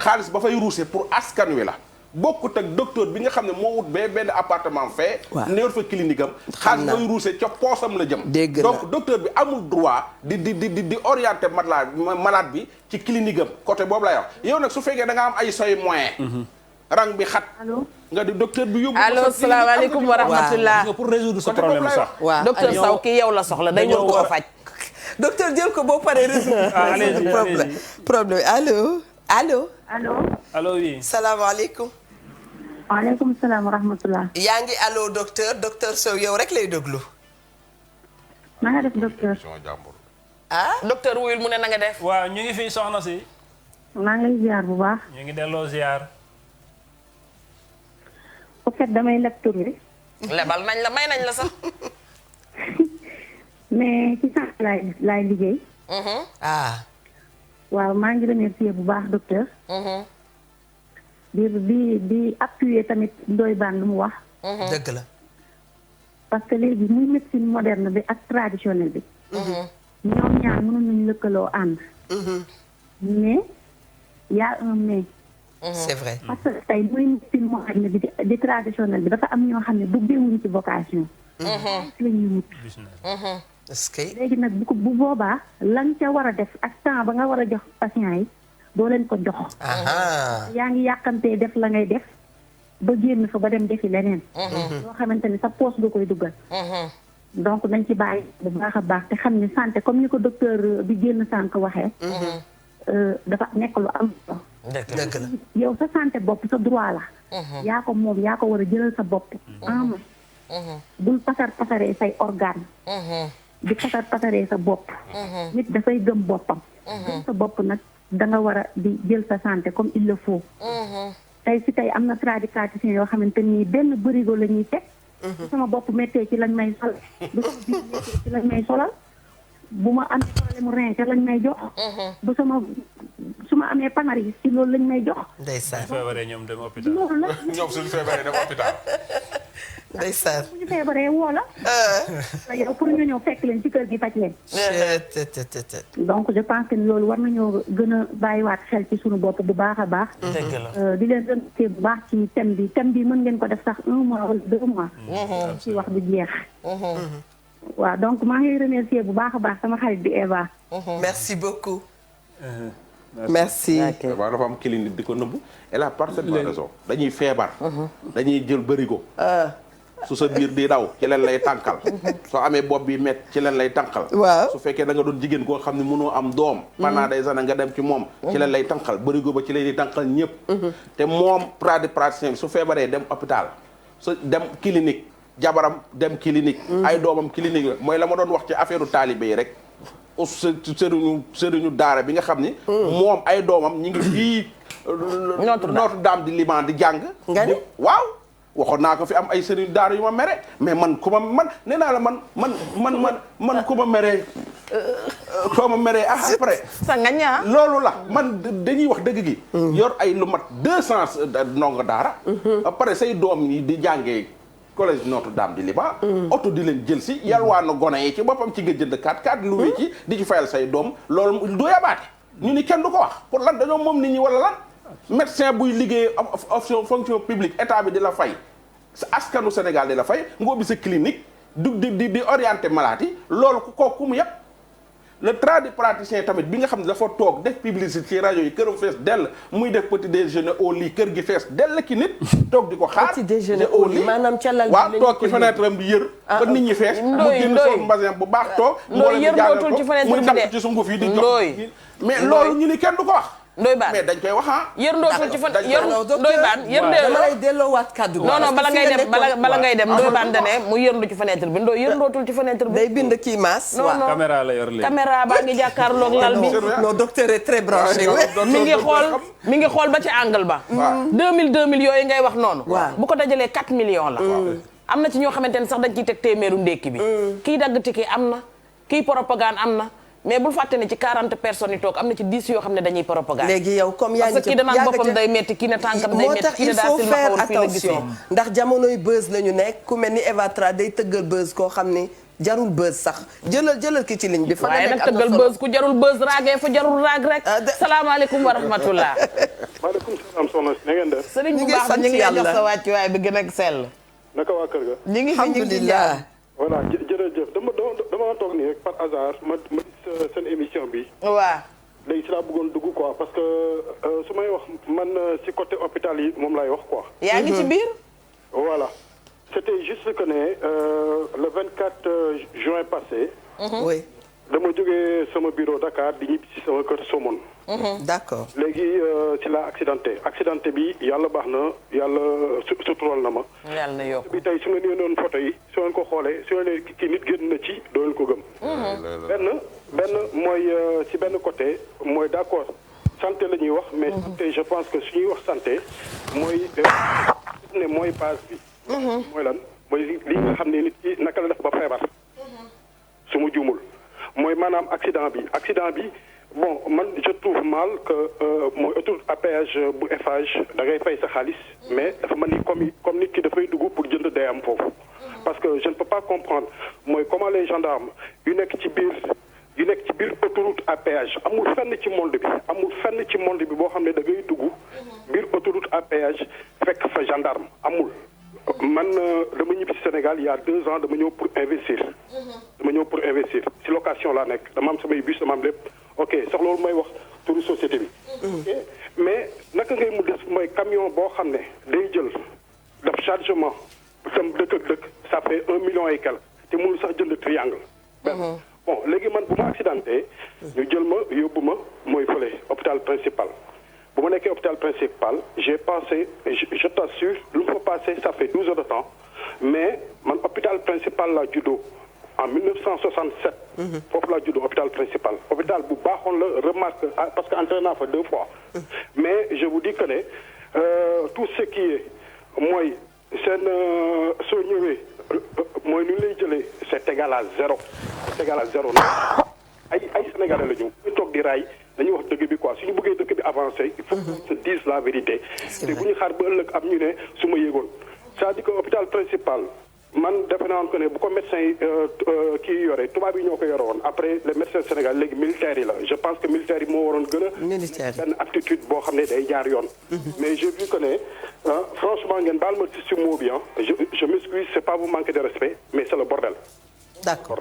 Speaker 3: xaalis ba fay ruuse pour askan wi la. bokkut ak docteur bi nga xam ne moo wut benn appartement fee. waaw néew fa clinique am. xaalis mooy ruuse ca poosam la jëm. donc docteur bi amul droit di orienter malade bi ci clinique am côté boobu lay wax yow nag su fekkee da nga am ay say moyen rang bi xat. nga di docteur bi yóbbu.
Speaker 1: allo salaamaaleykum wa rahmatullah.
Speaker 4: pour résoudre ce problème sax.
Speaker 2: waaw
Speaker 1: docteur Sow kii yow la soxla day ñëw koo faj.
Speaker 2: docteur jël ko boo paree résoudre problème allo
Speaker 9: oui.
Speaker 2: salaamaaleykum.
Speaker 9: waaleykum salaam wa rahmatulah.
Speaker 2: yaa ngi allo docteur Sow yow rek lay déglu.
Speaker 9: na nga def docteur.
Speaker 1: docteur wuyul mu ne na nga def.
Speaker 4: waaw ñu ngi fi soxna si.
Speaker 9: maa ngi lay ziar bu baax.
Speaker 4: ñu ngi delloo ziar.
Speaker 9: au fait damay leb tur bi.
Speaker 1: lebal nañ la may nañ la sax.
Speaker 9: mais ci sax laay liggéey. waaw maa ngi remercier bu baax docteur. di appuyer tamit Ndoye Bane lu mu wax.
Speaker 2: dëgg la.
Speaker 9: parce que léegi muy médecine moderne bi ak traditionnelle bi. ñoom ñaar mënoon nañu lëkkaloo ànd. mais y a un mais.
Speaker 2: c'est vrai.
Speaker 9: parce que tey muy médecine moderne bi di traditionnelle bi dafa am ñoo xam ne duggewuñu ci vocation. la ñuy wut.
Speaker 2: est-ce que.
Speaker 9: léegi nag bu boobaa lan ca war a def ak temps ba nga war a jox patient yi doo leen ko jox. yaa ngi yàqantee def la ngay def ba génn fa ba dem defi leneen. loo xamante ni sa poche nga koy duggal. donc nañ ci bàyyi bu baax a baax te xam ni santé comme ni ko docteur bi génn sànq waxee. dafa nekk lu am solo.
Speaker 2: dëgg la.
Speaker 9: yow sa santé bopp sa droit la. yaa ko moom yaa ko war a jëlal sa bopp. bul pasaree say organe di pasaree sa bopp. nit dafay gëm boppam. gëm sa bopp nag da nga war a di jël sa santé comme il le faut. tey si tey am na tradipraticiens yoo xamante ni benn bërigo la ñuy teg. bu sama bopp méttee ci lañ may sol. bu sama biir méttee ci lañ may solal. bu ma amee problème mu rein ca lañ may jox. bu su ma amee panaris ci loolu lañ may jox.
Speaker 2: ndeysaan.
Speaker 4: bu feebaree ñoom dem hôpital.
Speaker 9: loolu la.
Speaker 3: ñoom suñu feebaree dem hôpital.
Speaker 2: ndeysaan.
Speaker 9: bu ñu feebaree woo la. yow pour ñu ñëw fekk leen ci kër gi faj leen. donc je pense que loolu war nañoo gën a bàyyiwaat xel ci suñu bopp bu baax a baax.
Speaker 1: dëgg la.
Speaker 9: di leen remercier bu baax ci thème bi mën ngeen ko def sax 1 mois wala 2 mois. ci wax du jeex. waaw donc maa ngi remercier bu baax a baax sama xarit bi Eva.
Speaker 2: merci beaucoup. merci.
Speaker 3: waaw dafa am clinique di ko nëbbu elle a parfaitement raison dañuy feebar. dañuy jël bërigo. su sa biir di daw ci leen lay tànkal. soo amee bopp bi met ci leen lay tànkal.
Speaker 2: waaw
Speaker 3: su fekkee da nga doon jigéen koo xam ne mënoo am doom. pendant des années nga dem ci moom. ci leen lay tànkal bërigo ba ci leen di tànkal ñëpp. te moom praticien bi su feebaree dem hôpital su dem clinique jabaram dem clinique. ay doomam clinique la mooy la ma doon wax ci affaire taalibe yi rek. sëriñu daara bi nga xam ni. moom ay doomam ñi ngi fii. Notre-Dame di Liban di jàng.
Speaker 2: nga ni
Speaker 3: waaw. waxoon naa ko fi am ay sëriñ daara yu ma mere mais man ku ma man nee naa la man ku ma meree. soo ma meree après.
Speaker 1: sa ngañaa
Speaker 3: loolu la man dañuy wax dëgg gi. yor ay lu mat 200 ndongo daara. après say doom yi di jàngee collège Notre-Dame di Liban. oto di leen jël si yalwaanu gone yi ci boppam ci nga jënd 4x4 luwe ci di ci fayal say doom loolu du yabaate ñu ni kenn du ko wax pour lan dañoo moom nit ñi wala lan. médecin buy liggéey fonction publique état bi di la fay sa askanu Sénégal di la fay nga ubbi sa clinique di orienter malade yi loolu ku mu yëpp le tradipraticien tamit bi nga xam ne dafa toog def publicité ci rajo yi këram fees dell muy def petit déjeuner au lit kër gi fees dell ki nit toog di ko xaar
Speaker 2: petit déjeuner au lit maanaam ca lal bi
Speaker 3: waaw toog ci fenêtre am di yër ba nit ñi fees mu génn sol mbasin bu baax toog
Speaker 1: ndooy yër dootul ci fenêtre bi
Speaker 3: muy damm ci sunguf yi di jox mais loolu ñu ni kenn du ko wax
Speaker 1: Ndoye Bane
Speaker 3: mais dañ koy wax
Speaker 1: yër ndootul ci fan Ndoye Bane yër
Speaker 2: dama lay delloowaat kàddu gi.
Speaker 1: non bala ngay dem Ndoye Bane dane mu yërndu ci fenêtre bi yër ndootul ci fenêtre bi
Speaker 2: day bind kii maas.
Speaker 1: non
Speaker 4: caméra la yor léegi
Speaker 1: caméra baa ngi jàkkaarloog lal bi
Speaker 2: non docteur est très branché.
Speaker 1: mi ngi xool ba ci angle ba 2000 yooyu ngay wax noonu bu ko dajalee 4 millions la am na ci ñoo xamante ne sax dañ ciy teg téeméeru ndékki bi kii dagg tiki am na kii propagande am na mais bul fàtte ne ci 40 personnes yi toog am na ci 10 yoo xam ne dañuy propagande.
Speaker 2: léegi yow comme yaa ngi
Speaker 1: parce que kii danaan boppam day metti kii ne tànkam day metti kii ne daa sil ma xawoon fii la gisee
Speaker 2: ndax jamonoy buzz la ñu nekk ku mel ni Eva Tra day tëggal buzz koo xam ni jarul buzz sax jëlal ki ci ligne bi. fa nga
Speaker 1: waaye
Speaker 2: nekk
Speaker 1: nag tëggal buzz ku jarul buzz raagee fa jarul raag rek. salaamaaleykum wa rahmatullah.
Speaker 10: maaleykum salaam soxna si na ngeen def.
Speaker 1: sëriñ bu baax ñu ngi lay jox sa wàccuwaay bi gën a sell.
Speaker 10: naka waa kër ga.
Speaker 1: ñu ngi fi ñu ngi ci jàmm.
Speaker 10: voilà jërëjëf dama toog nii rek par hasard ma gis seen émission bi.
Speaker 1: waaw.
Speaker 10: léegi si laa bëggoon dugg quoi parce que su may wax man si côté hôpital yi moom laay wax quoi.
Speaker 1: yaa ngi ci biir.
Speaker 10: voilà c'était juste que ne le 24 juin passé.
Speaker 2: oui.
Speaker 10: dama jógee sama bureau Dakar di ñibbi si sama kër Somone.
Speaker 2: d'accord.
Speaker 10: léegi ci la accidenté bi yàlla baax na yàlla sutural na ma.
Speaker 1: yàlla na yokk
Speaker 10: bi tey su ngeen yónnoon photo yi su ngeen ko xoolee su ngeen kii nit génn na ci doo leen ko gëm. benn mooy ci benn côté mooy d'accord santé la ñuy wax mais santé je pense que su ñuy wax santé mooy ne mooy base bi. mooy lan mooy li nga xam ne nit ki naka la def ba feebar. su mu juumul mooy maanaam accident bi. Bon man je trouve mal que mooy autoroute à péage bu Eiffage da ngay fay sa xaalis mais dafa mel ni comme nit ki dafay dugg pour jënd day am foofu parce que je ne peux pas comprendre mooy comment les gendarmes yu nekk ci biir autoroute à péage amul fenn ci monde bi boo xam ne da ngay dugg biir autoroute à péage fekk fa gendarme amul. man dama ñibbi ci Sénégal il y a 2 ans dama ñëw pour investir ci location laa nekk dama am samay bus dama am lépp. ok sax loolu mooy wax turu société bi. mais naka ngay mu des mooy camion boo xam ne day jël daf chargement sam dëkk ak dëkk ça fait 1 million et quelque te mënul sax jënd triangle. bon léegi man bu ma accidenté ñu jël ma yóbbu ma mooy fële hôpital principal bu ma nekkee hôpital principal j'ai passé je t'assure lu ma fa passé ça fait 12 heures de temps mais man hôpital principal la juddoo. En 1967. foofu laa judd hôpital principal hôpital bu baaxoon la remarque parce que entraîné naa fa 2 fois. mais je vous dis que ne tout ce qui est mooy seen soo ñëwee mooy nu lay jëlee c'est égal à 0. c'est égal à 0 ay Sénégalais la ñu toog di raay dañuy wax dëgg bi quoi suñu bëggee dëkk bi avancer il faut qu'on se dise la vérité. te bu ñu xaar ba ëllëg am ñu ne su ma yéegoon c'est-à-dire que hôpital principal. man defe naa ko ne bu ko médecin yi kii yore tubaab yi ñoo ko yore woon après les médecins sénégalais léegi militaires yi la je pense que militaires yi moo waroon gën a benn aptitude boo xam ne day jaar yoon mais j'ai vu que ne franchement ngeen baal ma ci mot bi je m'excuse c'est pas vous manquer de respect mais c'est le bordel.
Speaker 2: D'accord.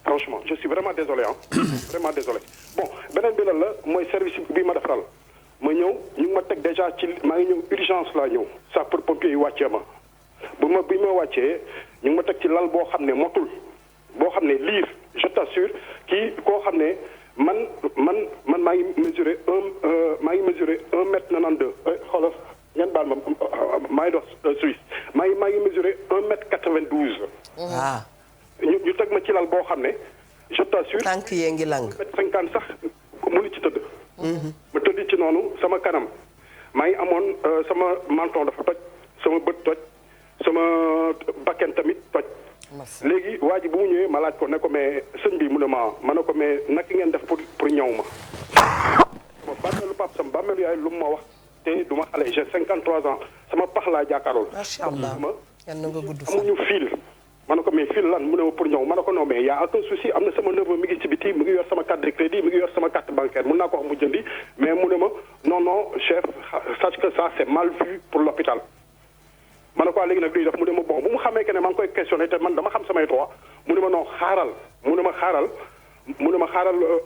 Speaker 10: Franchement je suis vraiment désolé vraiment désolé bon beneen bi la mooy service bi ma defaral ma ñëw ñu ngi ma teg déjà ci maa ngi ñëw urgence laa ñëw sapeurs-pompiers yi wàccee ma bi ma wàccee ñu ngi ma teg ci lal boo xam ne motul boo xam ne liir je t'assure kii koo xam ne man maa ngi mesurer 1 mètre 92 xoolal ngeen baal ma maa ngi dox Suisse maa ngi mesurer 1 mètre 92.
Speaker 2: waaw.
Speaker 10: ñu teg ma ci lal boo xam ne je t'assure.
Speaker 2: tànk yee ngi lang.
Speaker 10: 1 mètre 50 sax mënu ci tëdd. ma tëdd ci noonu sama kanam maa ngi amoon sama menton dafa toj sama bët toj. sama bakken tamit toj léegi waa ji bu mu ñëwee ma laaj ko ne ko mais sëñ bi mu ne ma ne ko mais naka ngeen def pour ñëw ma bàmmeelu pap sama bàmmeelu yaay lu mu ma wax te du ma xale j'ai 53 ans sama pax laa jàkkaarool
Speaker 2: macha allah yal na nga gudd
Speaker 10: amuñu fil ma ne ko mais fil lan mu ne ma pour ñëw ma ne ko non mais y a aucun souci am na sama neveu mi ngi ci biti mi ngi yor sama carte de crédit mi ngi yor sama carte bancaire mun naa ko wax mu jëndi mais mu ne ma non chef sache que ça c'est mal vu pour l'hôpital ma ne ko léegi nag luy def mu ne ma bon bu mu xamee que ne maa ngi koy questionné te man dama xam samay droit mu ne ma non xaaral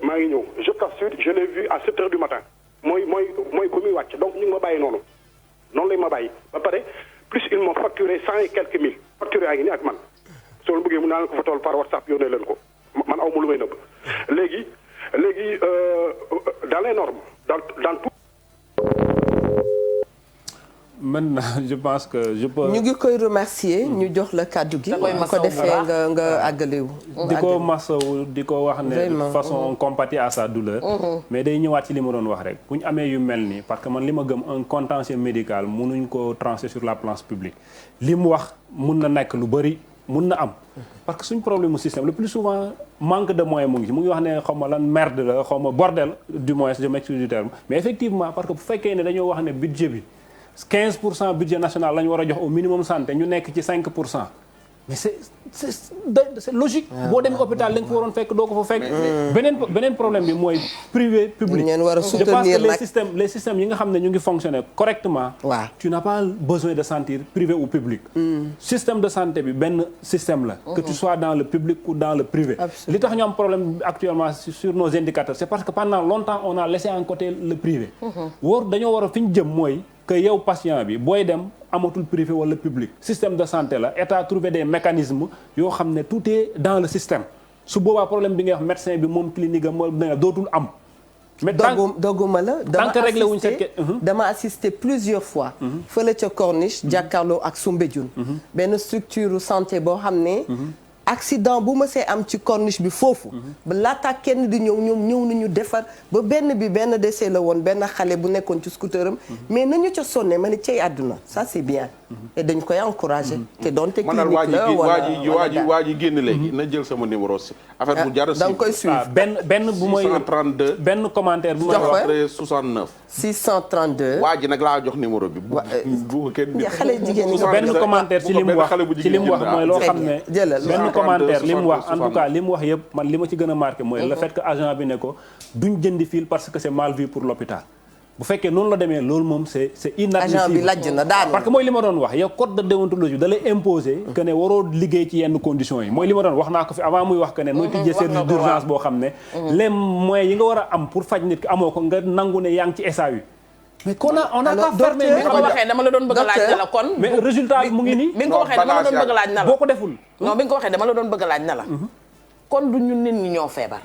Speaker 10: maa ngi ñëw je t'assure je l'ai vu à 7 heures du matin mooy bu muy wàcc donc ñu ngi ma bàyyi noonu lañ ma bàyyi ba pare plus ils m'ont facturé 100 et quelques mille facturé yaa ngi nii ak man soo bëggee mun naa leen ko fa tool par WhatsApp yónnee leen ko man aw ma lu may nëbb léegi dans les normes dans tout.
Speaker 4: maintenant je pense que je peux.
Speaker 2: ñu ngi koy remercier ñu jox la kàddu gi. bu ko defee nga àggalewu.
Speaker 4: di ko masawu di ko wax ne de façon compatie à sa douleur. mais day ñëwaat ci li ma doon wax rek bu ñu amee yu mel nii parce que man li ma gëm un contentieux médical mënuñ ko trancher sur la place publique li mu wax mun na nekk lu bëri mun na am. parce que suñ problème mu système le plus souvent manque de moyens mu ngi wax ne xaw ma lan merde la xaw ma bordel du moins je m'excuse du terme mais effectivement parce que bu fekkee ne dañoo wax ne budget bi. 15% budget national la ñu war a jox au minimum santé ñu nekk ci 5% mais c'est logique. boo demee hôpital la nga fa waroon fekk doo ko fa fekk. beneen problème bi mooy privé public.
Speaker 2: ngeen war a soutenir
Speaker 4: je pense que les systèmes yi nga xam ne ñu ngi fonctionner correctement.
Speaker 2: waaw
Speaker 4: tu n'as pas besoin de sentir privé ou public. système de santé bi benn système la. que tu sois dans le public ou dans le privé. li tax ñu am problème actuellement sur nos indicateurs c'est parce que pendant longtemps on a laissé en côté le privé. dañoo war a fi ñu jëm mooy. que yow patient bi booy dem amatul privé wala public système de santé la état trouvé des mécanismes yoo xam ne tout est dans le système su boobaa problème bi nga wax médecin bi moom clinique am dootul am mais
Speaker 2: dogguma la dama assister plusieurs fois fële ca Corniche jàkkaarloo ak Soumbédioune benn structure santé boo xam ne accident bu ma see am ci corniche bi foofu ba laata kenn di ñëw nañu defar ba benn décès la woon benn xale bu nekkoon ci scooteram mais nañu ca sonne ma ne cey àdduna ça c'est bien et dañ koy encourager te doonte clinique la
Speaker 3: waa ji génn léegi na jël sama numéro si affaire bu jar
Speaker 2: da nga koy suivre
Speaker 4: benn bu mooy
Speaker 3: 632
Speaker 4: benn commentaire bu may
Speaker 3: wax 69
Speaker 2: 632
Speaker 3: waa ji nag laa jox numéro bi bu kenn
Speaker 2: xale jigéen ñi
Speaker 4: benn commentaire ci li mu wax mooy loo xam ne benn commentaire li mu wax en tout cas li mu wax yëpp man li ma ci gën a marqué mooy le fait que agent bi ne ko duñ jëndi fil parce que c'est mal vu pour l'hôpital bu fekkee noonu la demee loolu moom c'est inadmissible
Speaker 2: agent bi lajj na daal
Speaker 4: parce que mooy li ma doon wax yow code de déontologie da lay imposer que ne waroo liggéey ci yenn conditions yi mooy li ma doon wax naa ko fi avant muy wax que ne nooy tijjee service d'urgence boo xam ne les moyens yi nga war a am pour faj nit ki amoo ko nga nangu ne yaa ngi ci SAU mais on a pas fermé
Speaker 1: bi nga ko waxee dama la doon bëgg a laaj na la kon
Speaker 4: mais résultat bi mu ngi nii
Speaker 1: bi nga ko waxee dama la doon bëgg a laaj na la
Speaker 4: boo ko deful
Speaker 1: non bi nga ko waxee dama la doon bëgg a laaj na la kon du ñun nit ñi ñoo feebar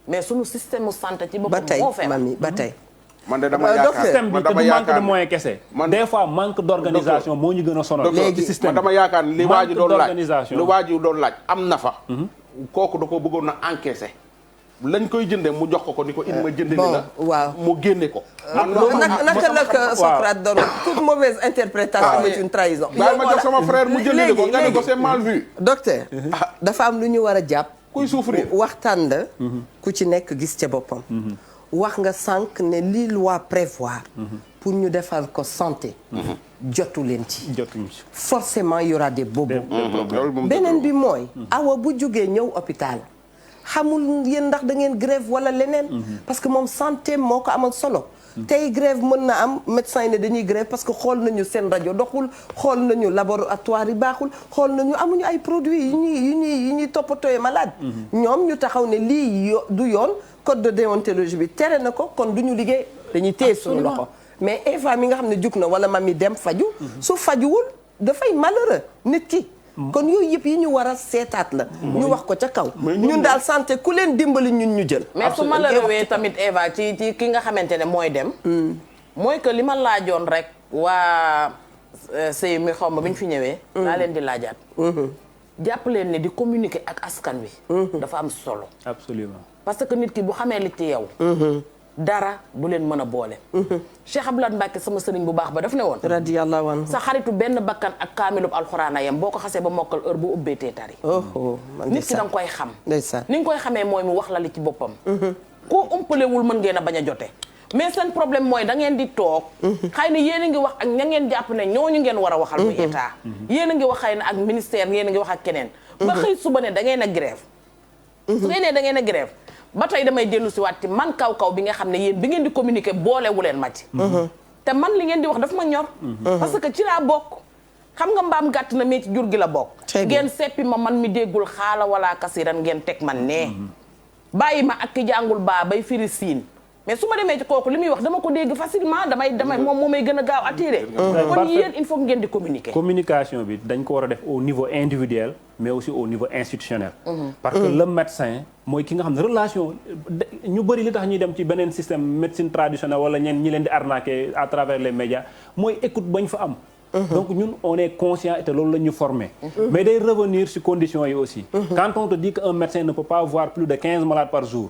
Speaker 1: mais suñu système mu santé ci boppam moo feebar
Speaker 2: mami ba tey
Speaker 3: man de dama yaakaar
Speaker 4: système bi te du manque de moyens kese des fois manque d'organisation moo ñu gën a sonal
Speaker 3: léegi système dama yaakaar li waa ji doon laaj am na fa kooku da ko bëggoon na encaisser lañ koy jënde mu jox ko ni ko in ma jënde ni la
Speaker 2: waaw
Speaker 3: mu génne ko
Speaker 2: naka la ko Socrate doon toute mauvaise interprétation est une trahison
Speaker 3: bàyyi ma jox sama frère mu jëndee ko nga ne ko c'est mal vu
Speaker 2: docteur dafa am lu ñu war a jàpp
Speaker 3: kuy souffrir
Speaker 2: waxtaan la ku ci nekk gis ca boppam wax nga sànq ne li loi prévoir pour ñu defal ko santé jotu leen ci forcément y aura des bobos beneen bi mooy awa bu jógee ñëw hôpital xamul yéen ndax da ngeen grève wala leneen parce que moom santé moo ko amal solo tey grève mën na am médecin yi ne dañuy grève parce que xool nañu seen rajo doxul xool nañu laboratoire yi baaxul xool nañu amuñu ay produits yi ñuy toppatooyee malade ñoom ñu taxaw ne lii du yoon code de déontologie bi tere na ko kon du ñu liggéey dañuy téye suñu loxo mais Eva mi nga xam ne jug na wala mami dem faju su fajuwul dafay malheureux nit ki kon yooyu yëpp yi ñu war a seetaat la ñu wax ko ca kaw ñun daal santé ku leen dimbali ñun ñu jël
Speaker 1: mais su ma la rewee tamit Eva ci ki nga xamante ne mooy dem mooy que li ma laajoon rek waa sëy mi xaw ma bi ñu fi ñëwee laa leen di laajaat jàpp leen ne di communiquer ak askan wi dafa am solo
Speaker 4: absolument
Speaker 1: parce que nit ki bu xamee li ci yow dara du leen mën a boole Cheikh Abdoulaye Mbacke sama sëriñ bu baax ba daf ne woon
Speaker 2: radiyallahu anhu
Speaker 1: sa xaritu benn bakkan ak kaamilub alxuraana yam boo ko xasee ba mokkal heure bu ubbee tee tari nit ki da nga koy xam ni nga koy xamee mooy mu wax la li ci boppam koo umpalewul mën ngeen a bañ a jote mais seen problème mooy da ngeen di toog xëy na yéen a ngi wax ak ña ngeen jàpp ne ñooñu ngeen war a waxal muy état yéen a ngi wax xëy na ak ministère yéen a ngi wax ak keneen ba xëy suba ne da ngeen a grève su ngeen ne da ngeen a grève ba tey damay dellu si waat ci man kaw bi nga xam ne yéen bi ngeen di communiquer boolewu leen ma ci te man li ngeen di wax daf ma ñor parce que ci laa bokk xam nga mbaam gàtt na mais ci jur gi la bokk ngeen seppi ma man mi déggul xaala wala kasiran ngeen teg man nee bàyyi ma ak ki jàngul baa bay firi siin mais su ma demee ci kooku li muy wax dama ko dégg facilement damay moom moo may gën a gaaw attiré kon yéen il faut ngeen di communiquer
Speaker 4: communication bi dañ ko war a def au niveau individuel mais aussi au niveau institutionnel parce que le médecin mooy ki nga xam ne relation ñu bëri li tax ñuy dem ci beneen système médecine traditionnelle wala ñeen ñi leen di arnaquer à travers les médias mooy écoute bañ fa am donc ñun on est conscient et loolu la ñu formé mais day revenir sur conditions yi aussi quand on te dit qu'un médecin ne peut pas voir plus de 15 malades par jour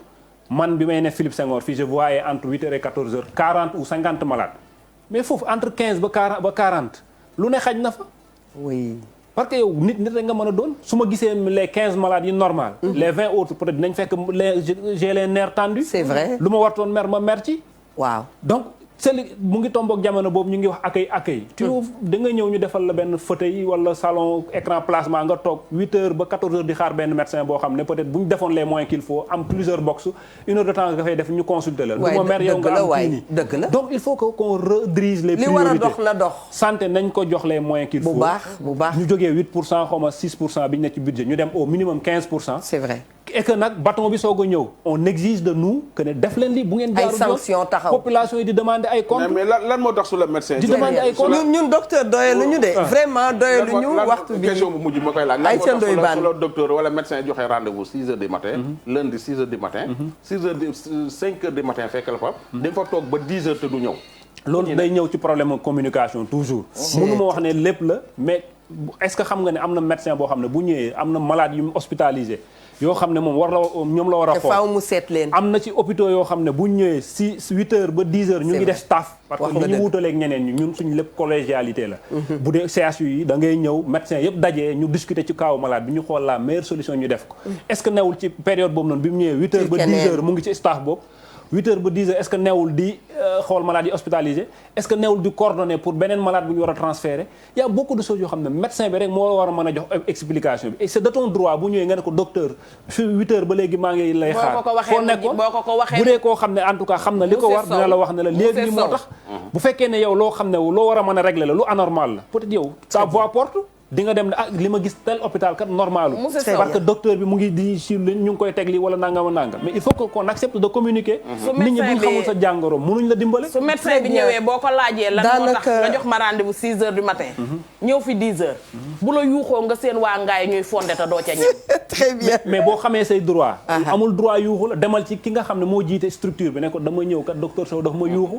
Speaker 4: man bi may ne Philippe Senghor fii je voyais entre 8 heures et 14 heures 40 ou 50 malades mais foofu entre 15 ba 40 lu ne xaj na fa
Speaker 2: oui
Speaker 4: parce que yow nit rek nga mën a doon su ma gisee les 15 malades yi normal les 20 autres peut-être dinañ fekk j'ai les nerfs tendus
Speaker 2: c'est vrai
Speaker 4: lu ma wartoon mer ma mer ci
Speaker 2: waaw
Speaker 4: donc mu ngi tombook jamono boobu ñu ngi wax accueil tu da nga ñëw ñu defal la benn fauteuil wala salon écran plasma nga toog 8 heures ba 14 heures di xaar benn médecin boo xam ne peut-être bu ñu defoon les moyens qu'il faut am plusieurs box 1 heure de temps nga fay def ñu consulter la lu ma mer yow nga am kii nii donc il faut que qu'on redirige les priorités
Speaker 2: li war a dox la dox
Speaker 4: santé nañ ko jox les moyens qu'il faut
Speaker 2: bu baax
Speaker 4: ñu jógee 8% xaw ma 6% bi ñu ne ci budget ñu dem au minimum 15%.
Speaker 2: c'est vrai
Speaker 4: et que nag bâton bi soog a ñëw on exige de nous que ne def leen li bu ngeen jaarul
Speaker 2: ay sanctions taxaw
Speaker 4: population yi di demander ay comptes.
Speaker 3: mais lan moo tax su la médecin
Speaker 4: di demander ay comptes
Speaker 2: ñun docteur doyaluñu de vraiment doyaluñu waxtu bi
Speaker 3: question bu mujj ma koy laaj lan moo tax su la docteur wala médecin joxe rendez-vous 6 heures du matin lundi 6 heures du matin 5 heures du matin fekk la fa dañ fa toog ba 10 heures te du ñëw
Speaker 4: loolu day ñëw ci problème communication toujours mënu ma wax ne lépp la mais est-ce que xam nga ne am na médecin boo xam ne bu ñëwee am na malade yu hospitalisé yoo xam ne moom ñoom la war a xool
Speaker 2: faaw mu seet leen
Speaker 4: am na ci hôpitaux yoo xam ne bu ñëwee 8 heures ba 10 heures ñu ngi def staff parce que li ñu wutaleeg ñeneen ñi ñun suñu lépp collégialité la bu dee CHU yi da ngay ñëw médecin yëpp dajee ñu discuter ci kaw malade bi ñu xool la meilleure solution ñu def ko est-ce que newul ci période boobu noonu bi mu ñëwee 8 heures ba 10 heures mu ngi ci staff boobu 8 heures ba 10 heures est-ce que newul di xool malade yi hospitalisé est-ce que newul di coordonner pour beneen malade bu ñu war a transférer y a beaucoup de choses yoo xam ne médecin bi rek moo war a mën a jox explication bi et c'est de ton droit bu ñëwee nga ne ko docteur fi 8 heures ba léegi maa ngi lay xaar foo nekkoon bu dee koo xam ne en tout cas xam na li ko war dina la wax ne la léegi li moo tax bu fekkee ne yow loo xam ne loo war a mën a régler la lu anormal la peut-être yow ta voix porte di nga dem ne li ma gis tel hôpital kat normalu parce que docteur bi mu ngi di sur ñu ngi koy teg li wala nangam mais il faut que qu'on accepte de communiquer nit ñi bu ñu xamul sa jàngoro mënuñ la dimbale
Speaker 1: su médecin bi ñëwee boo ko laajee lan moo tax nga jox ma rendez-vous 6 heures du matin ñëw fi 10 heures bu la yuuxoo nga seen waa ngaay ñuy fondé te doo ca ñëw
Speaker 2: très bien
Speaker 4: mais boo xamee say droit amul droit yuuxu la demal ci ki nga xam ne moo jiite structure bi ne ko dama ñëw kat docteur Sow dafa ma yuuxu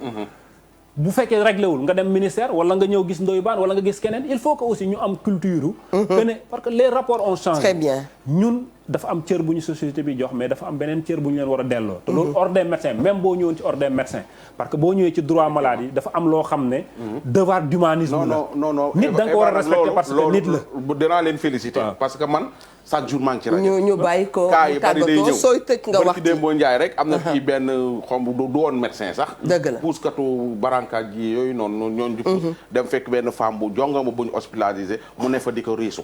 Speaker 4: bu fekkee réglé wul nga dem ministère wala nga ñëw gis Ndoye Bane wala nga gis keneen il faut que aussi ñu am culture que ne parce que les rapports ont changé
Speaker 2: très bien
Speaker 4: ñun dafa am cër bu ñu société bi jox mais dafa am beneen cër bu ñu leen war a delloo te loolu ordre des médecins même boo ñëwoon ci ordre des médecins parce que boo ñëwee ci droit maladie yi dafa am loo xam ne devoir d'humanisme la
Speaker 3: non
Speaker 4: nit da nga ko war a respecter parce que nit la
Speaker 3: dinaa leen féliciter parce que man chaque jour maa ngi ci rajo
Speaker 2: ñu bàyyi ko
Speaker 3: kaa yi bari day ñëw
Speaker 2: sooy tëj nga wax
Speaker 3: ci Dembo Ndiaye rek am na fii benn xomb du woon médecin sax
Speaker 2: dëgg la
Speaker 3: puuskatu barankaaj ji yooyu noonu ñoon di puus dem fekk benn femme bu jongama bu ñu hospitalisé mu ne fa di ko riisu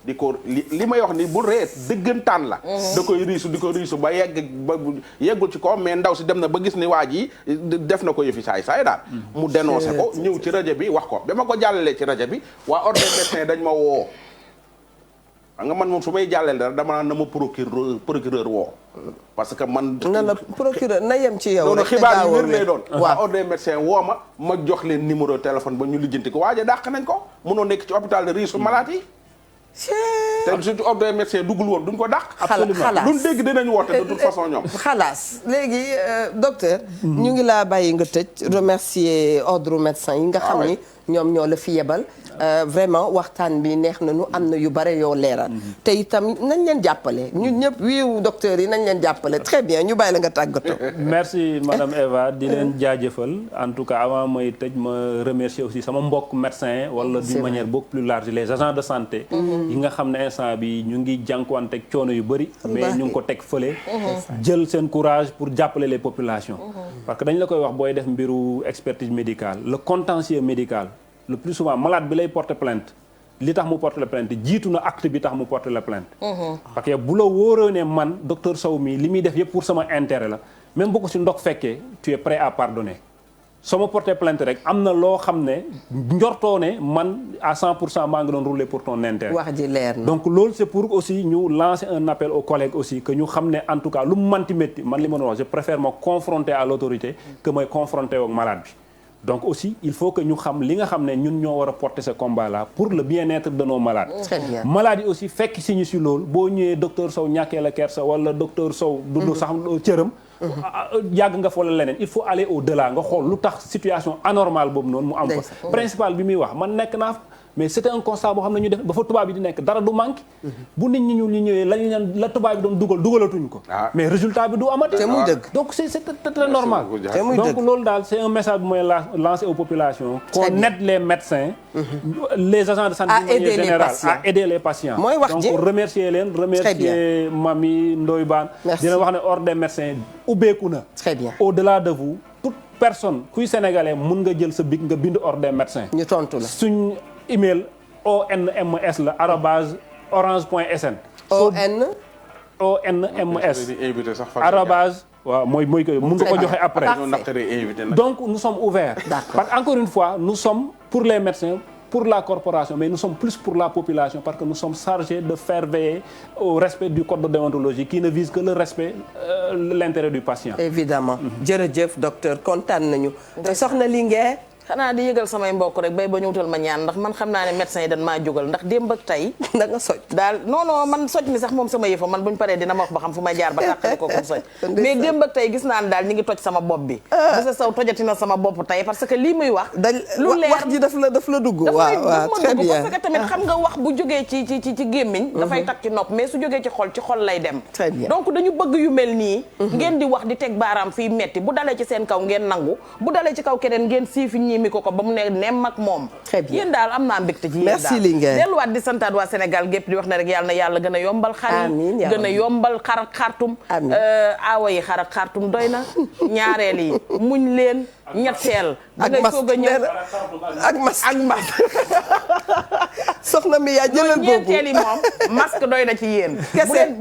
Speaker 3: di ko li may wax ni bu ree dëggantaan la da koy riisu di ko riisu ba yeggul ci ko mais ndaw si dem na ba gis ni waa ji def na ko yëfi saay daal mu dénoncé ko ñëw ci rajo bi wax ko ba ma ko jàllalee ci rajo bi waa ordre des médecins dañ ma woo xam nga man moom su may jàllale dara dama naan na ma procureur woo parce que man
Speaker 2: na la procureur na yem ci yow
Speaker 3: rek xibaar yu wér lay doon waa ordre des médecins woo ma jox leen numéro téléphone ba ñu lijjanti ko waaye dàq nañ ko mënoo nekk ci hôpital de riisu malade yi te surtout ordre des médecins duggul woon duñ ko dàq absolument duñ dégg dinañ woote de toute façon ñoom
Speaker 2: xalaas léegi docteur ñu ngi laa bàyyi nga tëj remercier ordre médecin yi nga xam ni ñoom ñoo la fi yebal vraiment waxtaan bi neex nañu am na yu bare yoo leeral te itam nañ leen jàppale ñun ñëpp wiiw docteur yi nañ leen jàppale très bien ñu bàyyi la nga tàggatoo.
Speaker 4: merci madame Eva di leen jaajëfal en tout cas avant may tëj ma remercier aussi sama mbokk médecin wala d'une manière beaucoup plus large les agents de santé yi nga xam ne instant bi ñu ngi jànkuwanteeg coono yu bëri mais ñu ngi ko teg fële jël seen courage pour jàppale les populations parce que dañ la koy wax booy def mbiru expertise médicale le contentieux médical le plus souvent malade bi lay porter plainte li tax mu porter la plainte jiitu na acte bi tax mu porter la plainte parce que bu la wóoree ne man docteur Sow mi li muy def yëpp pour sama intérêt la même bu ko si ndok fekkee tu es prêt à pardonner soo ma porter plainte rek am na loo xam ne njortoo ne man à 100% maa ngi doon rouler pour ton intérêt
Speaker 2: wax ji leer na
Speaker 4: donc loolu c'est pour aussi ñu lancer un appel aux collègues aussi que ñu xam ne en tout cas lu mu manti métti man li ma doon wax je préfère me confronter à l'autorité que may confronter ak malade bi donc aussi il faut que ñu xam li nga xam ne ñun ñoo war a porter ce combat là pour le bien-être de nos malades malades yi aussi fekk si ñu si loolu boo ñëwee docteur Sow ñàkkee la kersa wala docteur Sow du sax cëram yàgg nga fa wala leneen il faut aller au-delà nga xool lu tax situation anormale boobu noonu mu am fa principal bi muy wax man nekk naa mais c'était un constat boo xam ne ñu def ba fa tubaab bi di nekk dara du manqué bu nit ñi ñu ñëwee lañu leen la tubaab bi doon dugalatuñ ko mais résultat bi du amati
Speaker 2: te muy dëgg
Speaker 4: donc c'est très normal donc loolu daal c'est un message bu may lancer aux populations qu'on aide les médecins les agents de santé de manière générale à aider les patients
Speaker 2: mooy wax ji
Speaker 4: donc remercier leen remercier Mami Ndoye Bane dina wax ne ordre des médecins ubbeeku na
Speaker 2: très bien
Speaker 4: au-delà de vous toute personne kuy sénégalais mun nga jël sa bic nga bind ordre des médecins
Speaker 2: ñu tontu la
Speaker 4: suñ email onms la arobase orange.sn onms arobase waaw mooy ko mun nga ko joxe après donc nous sommes ouverts parce que encore une fois nous sommes pour les médecins pour la corporation, mais nous sommes plus pour la population parce que nous sommes chargés de faire veiller au respect du code de déontologie qui ne vise que le respect, l'intérêt du patient.
Speaker 2: Évidemment. jërëjëf docteur kontaan nañu. soxna Linguère.
Speaker 1: xanaa di yëgal samay mbokk rek bay ba ñu wutal ma ñaan ndax man xam naa ne médecin yi dañ maa jógal ndax démb ak tey
Speaker 2: da nga soj
Speaker 1: daal non man soj mi sax moom sama yëfa man buñ paree dina ma wax ba xam fu may jaar ba tàqali ko comme soj mais démb ak tey gis naa ne daal ñi ngi toj sama bopp bi monsieur Sow tojati na sama bopp tey parce que lii muy wax lu leer
Speaker 2: wax ji daf la dugg waaw très bien
Speaker 1: parce que tamit xam nga wax bu jógee ci gémmiñ dafay takk ci nopp mais su jógee ci xol lay dem
Speaker 2: très bien
Speaker 1: donc dañu bëgg yu mel nii ngeen di wax di teg baaraam fii metti bu dalee ci seen kaw ngeen nangu bu dalee ci kaw keneen ngeen siifi ñiimi ko ba mu ne nem ak moom yéen daal am naa mbégte ci yéen daal
Speaker 2: merci Linguère
Speaker 1: delluwaat di santaat waa Sénégal gépp di wax ne rek yàlla na yàlla gën a yombal xar yi gën a yombal xar ak xartum aawa yi xar ak xartum doy na ñaareel yi muñ leen ñetteel da ngay soog a ñëw
Speaker 2: ak mas soxna mi yaa jëlal boobu
Speaker 1: ñeenteel yi moom masque doy na ci yéen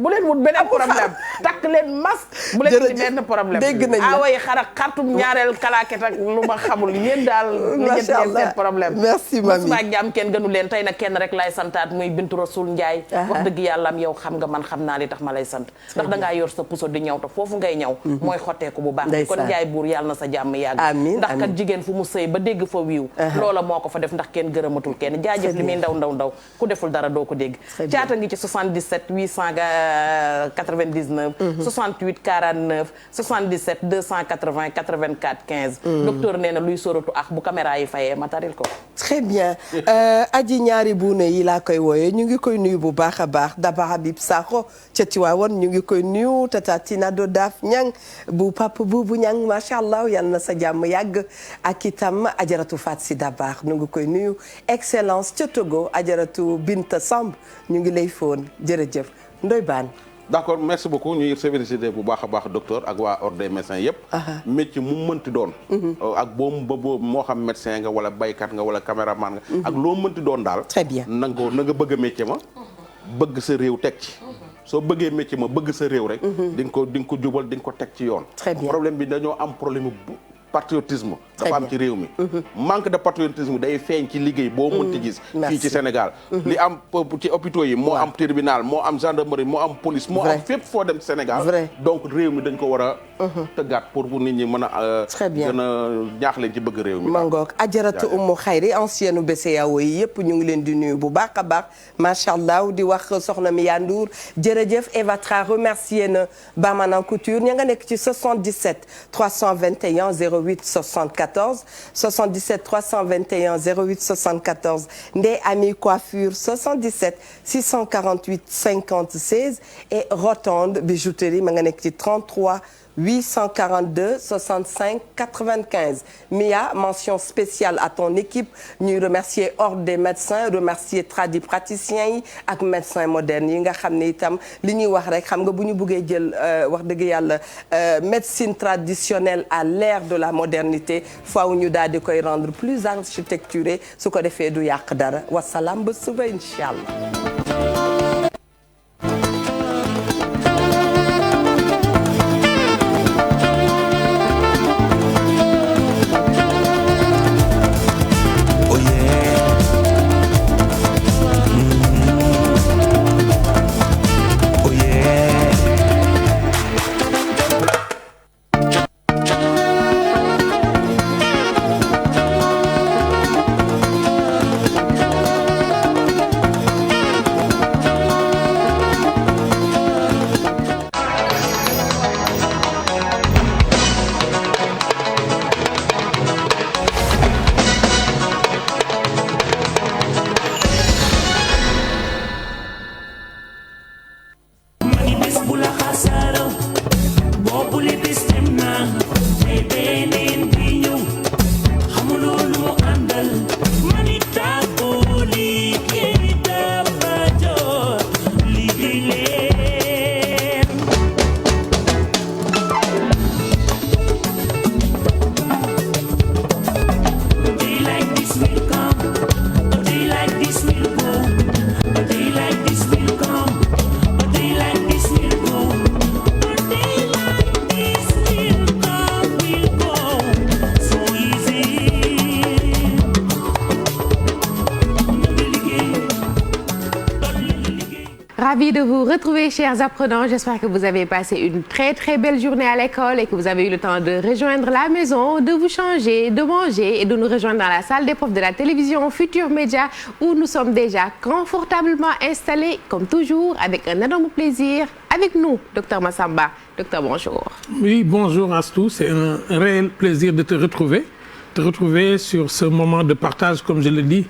Speaker 1: bu leen wut beneen problème takk leen masque bu leen wut benn problème
Speaker 2: dégg nañ
Speaker 1: aawa yi xar ak xartum ñaareel kalaaket ak lu ma xamul yéen daal
Speaker 2: macha allah
Speaker 1: seen problème
Speaker 2: merci mami
Speaker 1: ak jàmm kenn gënu leen tey nag kenn rek lay santaat muy Bintu Rasoul Ndiaye wax dëgg yàlla am yow xam nga man xam naa li tax ma lay sant ndax dangaa yor sa puso di ñëw te foofu ngay ñëw mooy xotteeku bu baax kon Ndiaye buur yàlla na sa jàmm yàgg ndax kat jigéen fu mu sëy ba dégg fa wiiw loola moo ko fa def ndax kenn gërëmatul kenn jaajëf li muy ndaw ku deful dara doo ko dégg caata ngi ci 77 899 68 49 77 280 84 15 docteur nee na luy sóoratu ak bu caméra yi fayee ma taril ko
Speaker 2: très bien aji ñaari buune yi laa koy wooyee ñu ngi koy nuyu bu baax a baax Daba Habib Sakho ca Tiwaawan ñu ngi koy nuyu Tata Tina do Daaf Ñang bu Papa Buubu Ñang macha allah yal na sa jàmm yàgg ak itam ajaratu Fat Si Dabaax ñu ngi koy nuyu excellence ca Togo ajaratu Binta Samb ñu ngi lay foon jërëjëf Ndoy Baan
Speaker 3: d'accord merci beaucoup ñu ngi félicité bu baax a baax docteur ak waa ordre des médecins yëpp métier mu mënti doon ak boobu moo xam médecin nga wala baykat nga wala caméraman nga ak loo mënti doon daal
Speaker 2: très bien
Speaker 3: na nga bëgg a métier ma bëgg sa réew teg ci soo bëggee métier ma bëgg sa réew rek di nga ko jubal di nga ko teg ci yoon problème bi dañoo am problème patriotisme dafa am ci réew mi manque de patriotisme day feeñ ci liggéey boo mënti gis fii ci Sénégal li am ci hôpitaux yi moo am tribunal moo am gendarmerie moo am police moo am fépp foo dem Sénégal donc réew mi dañ ko war a tëggaat pour nit ñi mën a gën a ñaax leen ci bëgg réew mi
Speaker 2: mangoog ajaratu Umu Xayri ancienne BCEAO yi yëpp ñu ngi leen di nuyu bu baax a baax macha allah di wax soxna mi Yandour jërëjëf Eva Tra remercier na Bamanan Couture ña nga nekk ci 77 321 08 74 77 321 08 74 Ndey Ami Coiffure 77 648 50 16 et Rotonde Bijouterie ma nga nekk ci 33 842 65 95 Mia mention spéciale à ton équipe ñuy remercier ordre des médecins remercier tradipraticiens yi ak médecins modernes yi nga xam ne itam li ñuy wax rek xam nga bu ñu buggee jël wax dëgg yàlla médecine traditionnelle à l'ère de la modernité faaw ñu daal di koy rendre plus architecturé su ko defee du yàq dara wasalaam ba suba incha allah.
Speaker 11: ravie de vous retrouver, chers apprenants. J'espère que vous avez passé une très très belle journée à l'école et que vous avez eu le temps de rejoindre la maison, de vous changer, de manger et de nous rejoindre dans la salle des profs de la télévision Futur Média où nous sommes déjà confortablement installés, comme toujours, avec un énorme plaisir. Avec nous, Docteur Massamba. Docteur, bonjour.
Speaker 12: Oui, bonjour Astou. C'est un réel plaisir de te retrouver sur ce moment de partage, comme je le dis,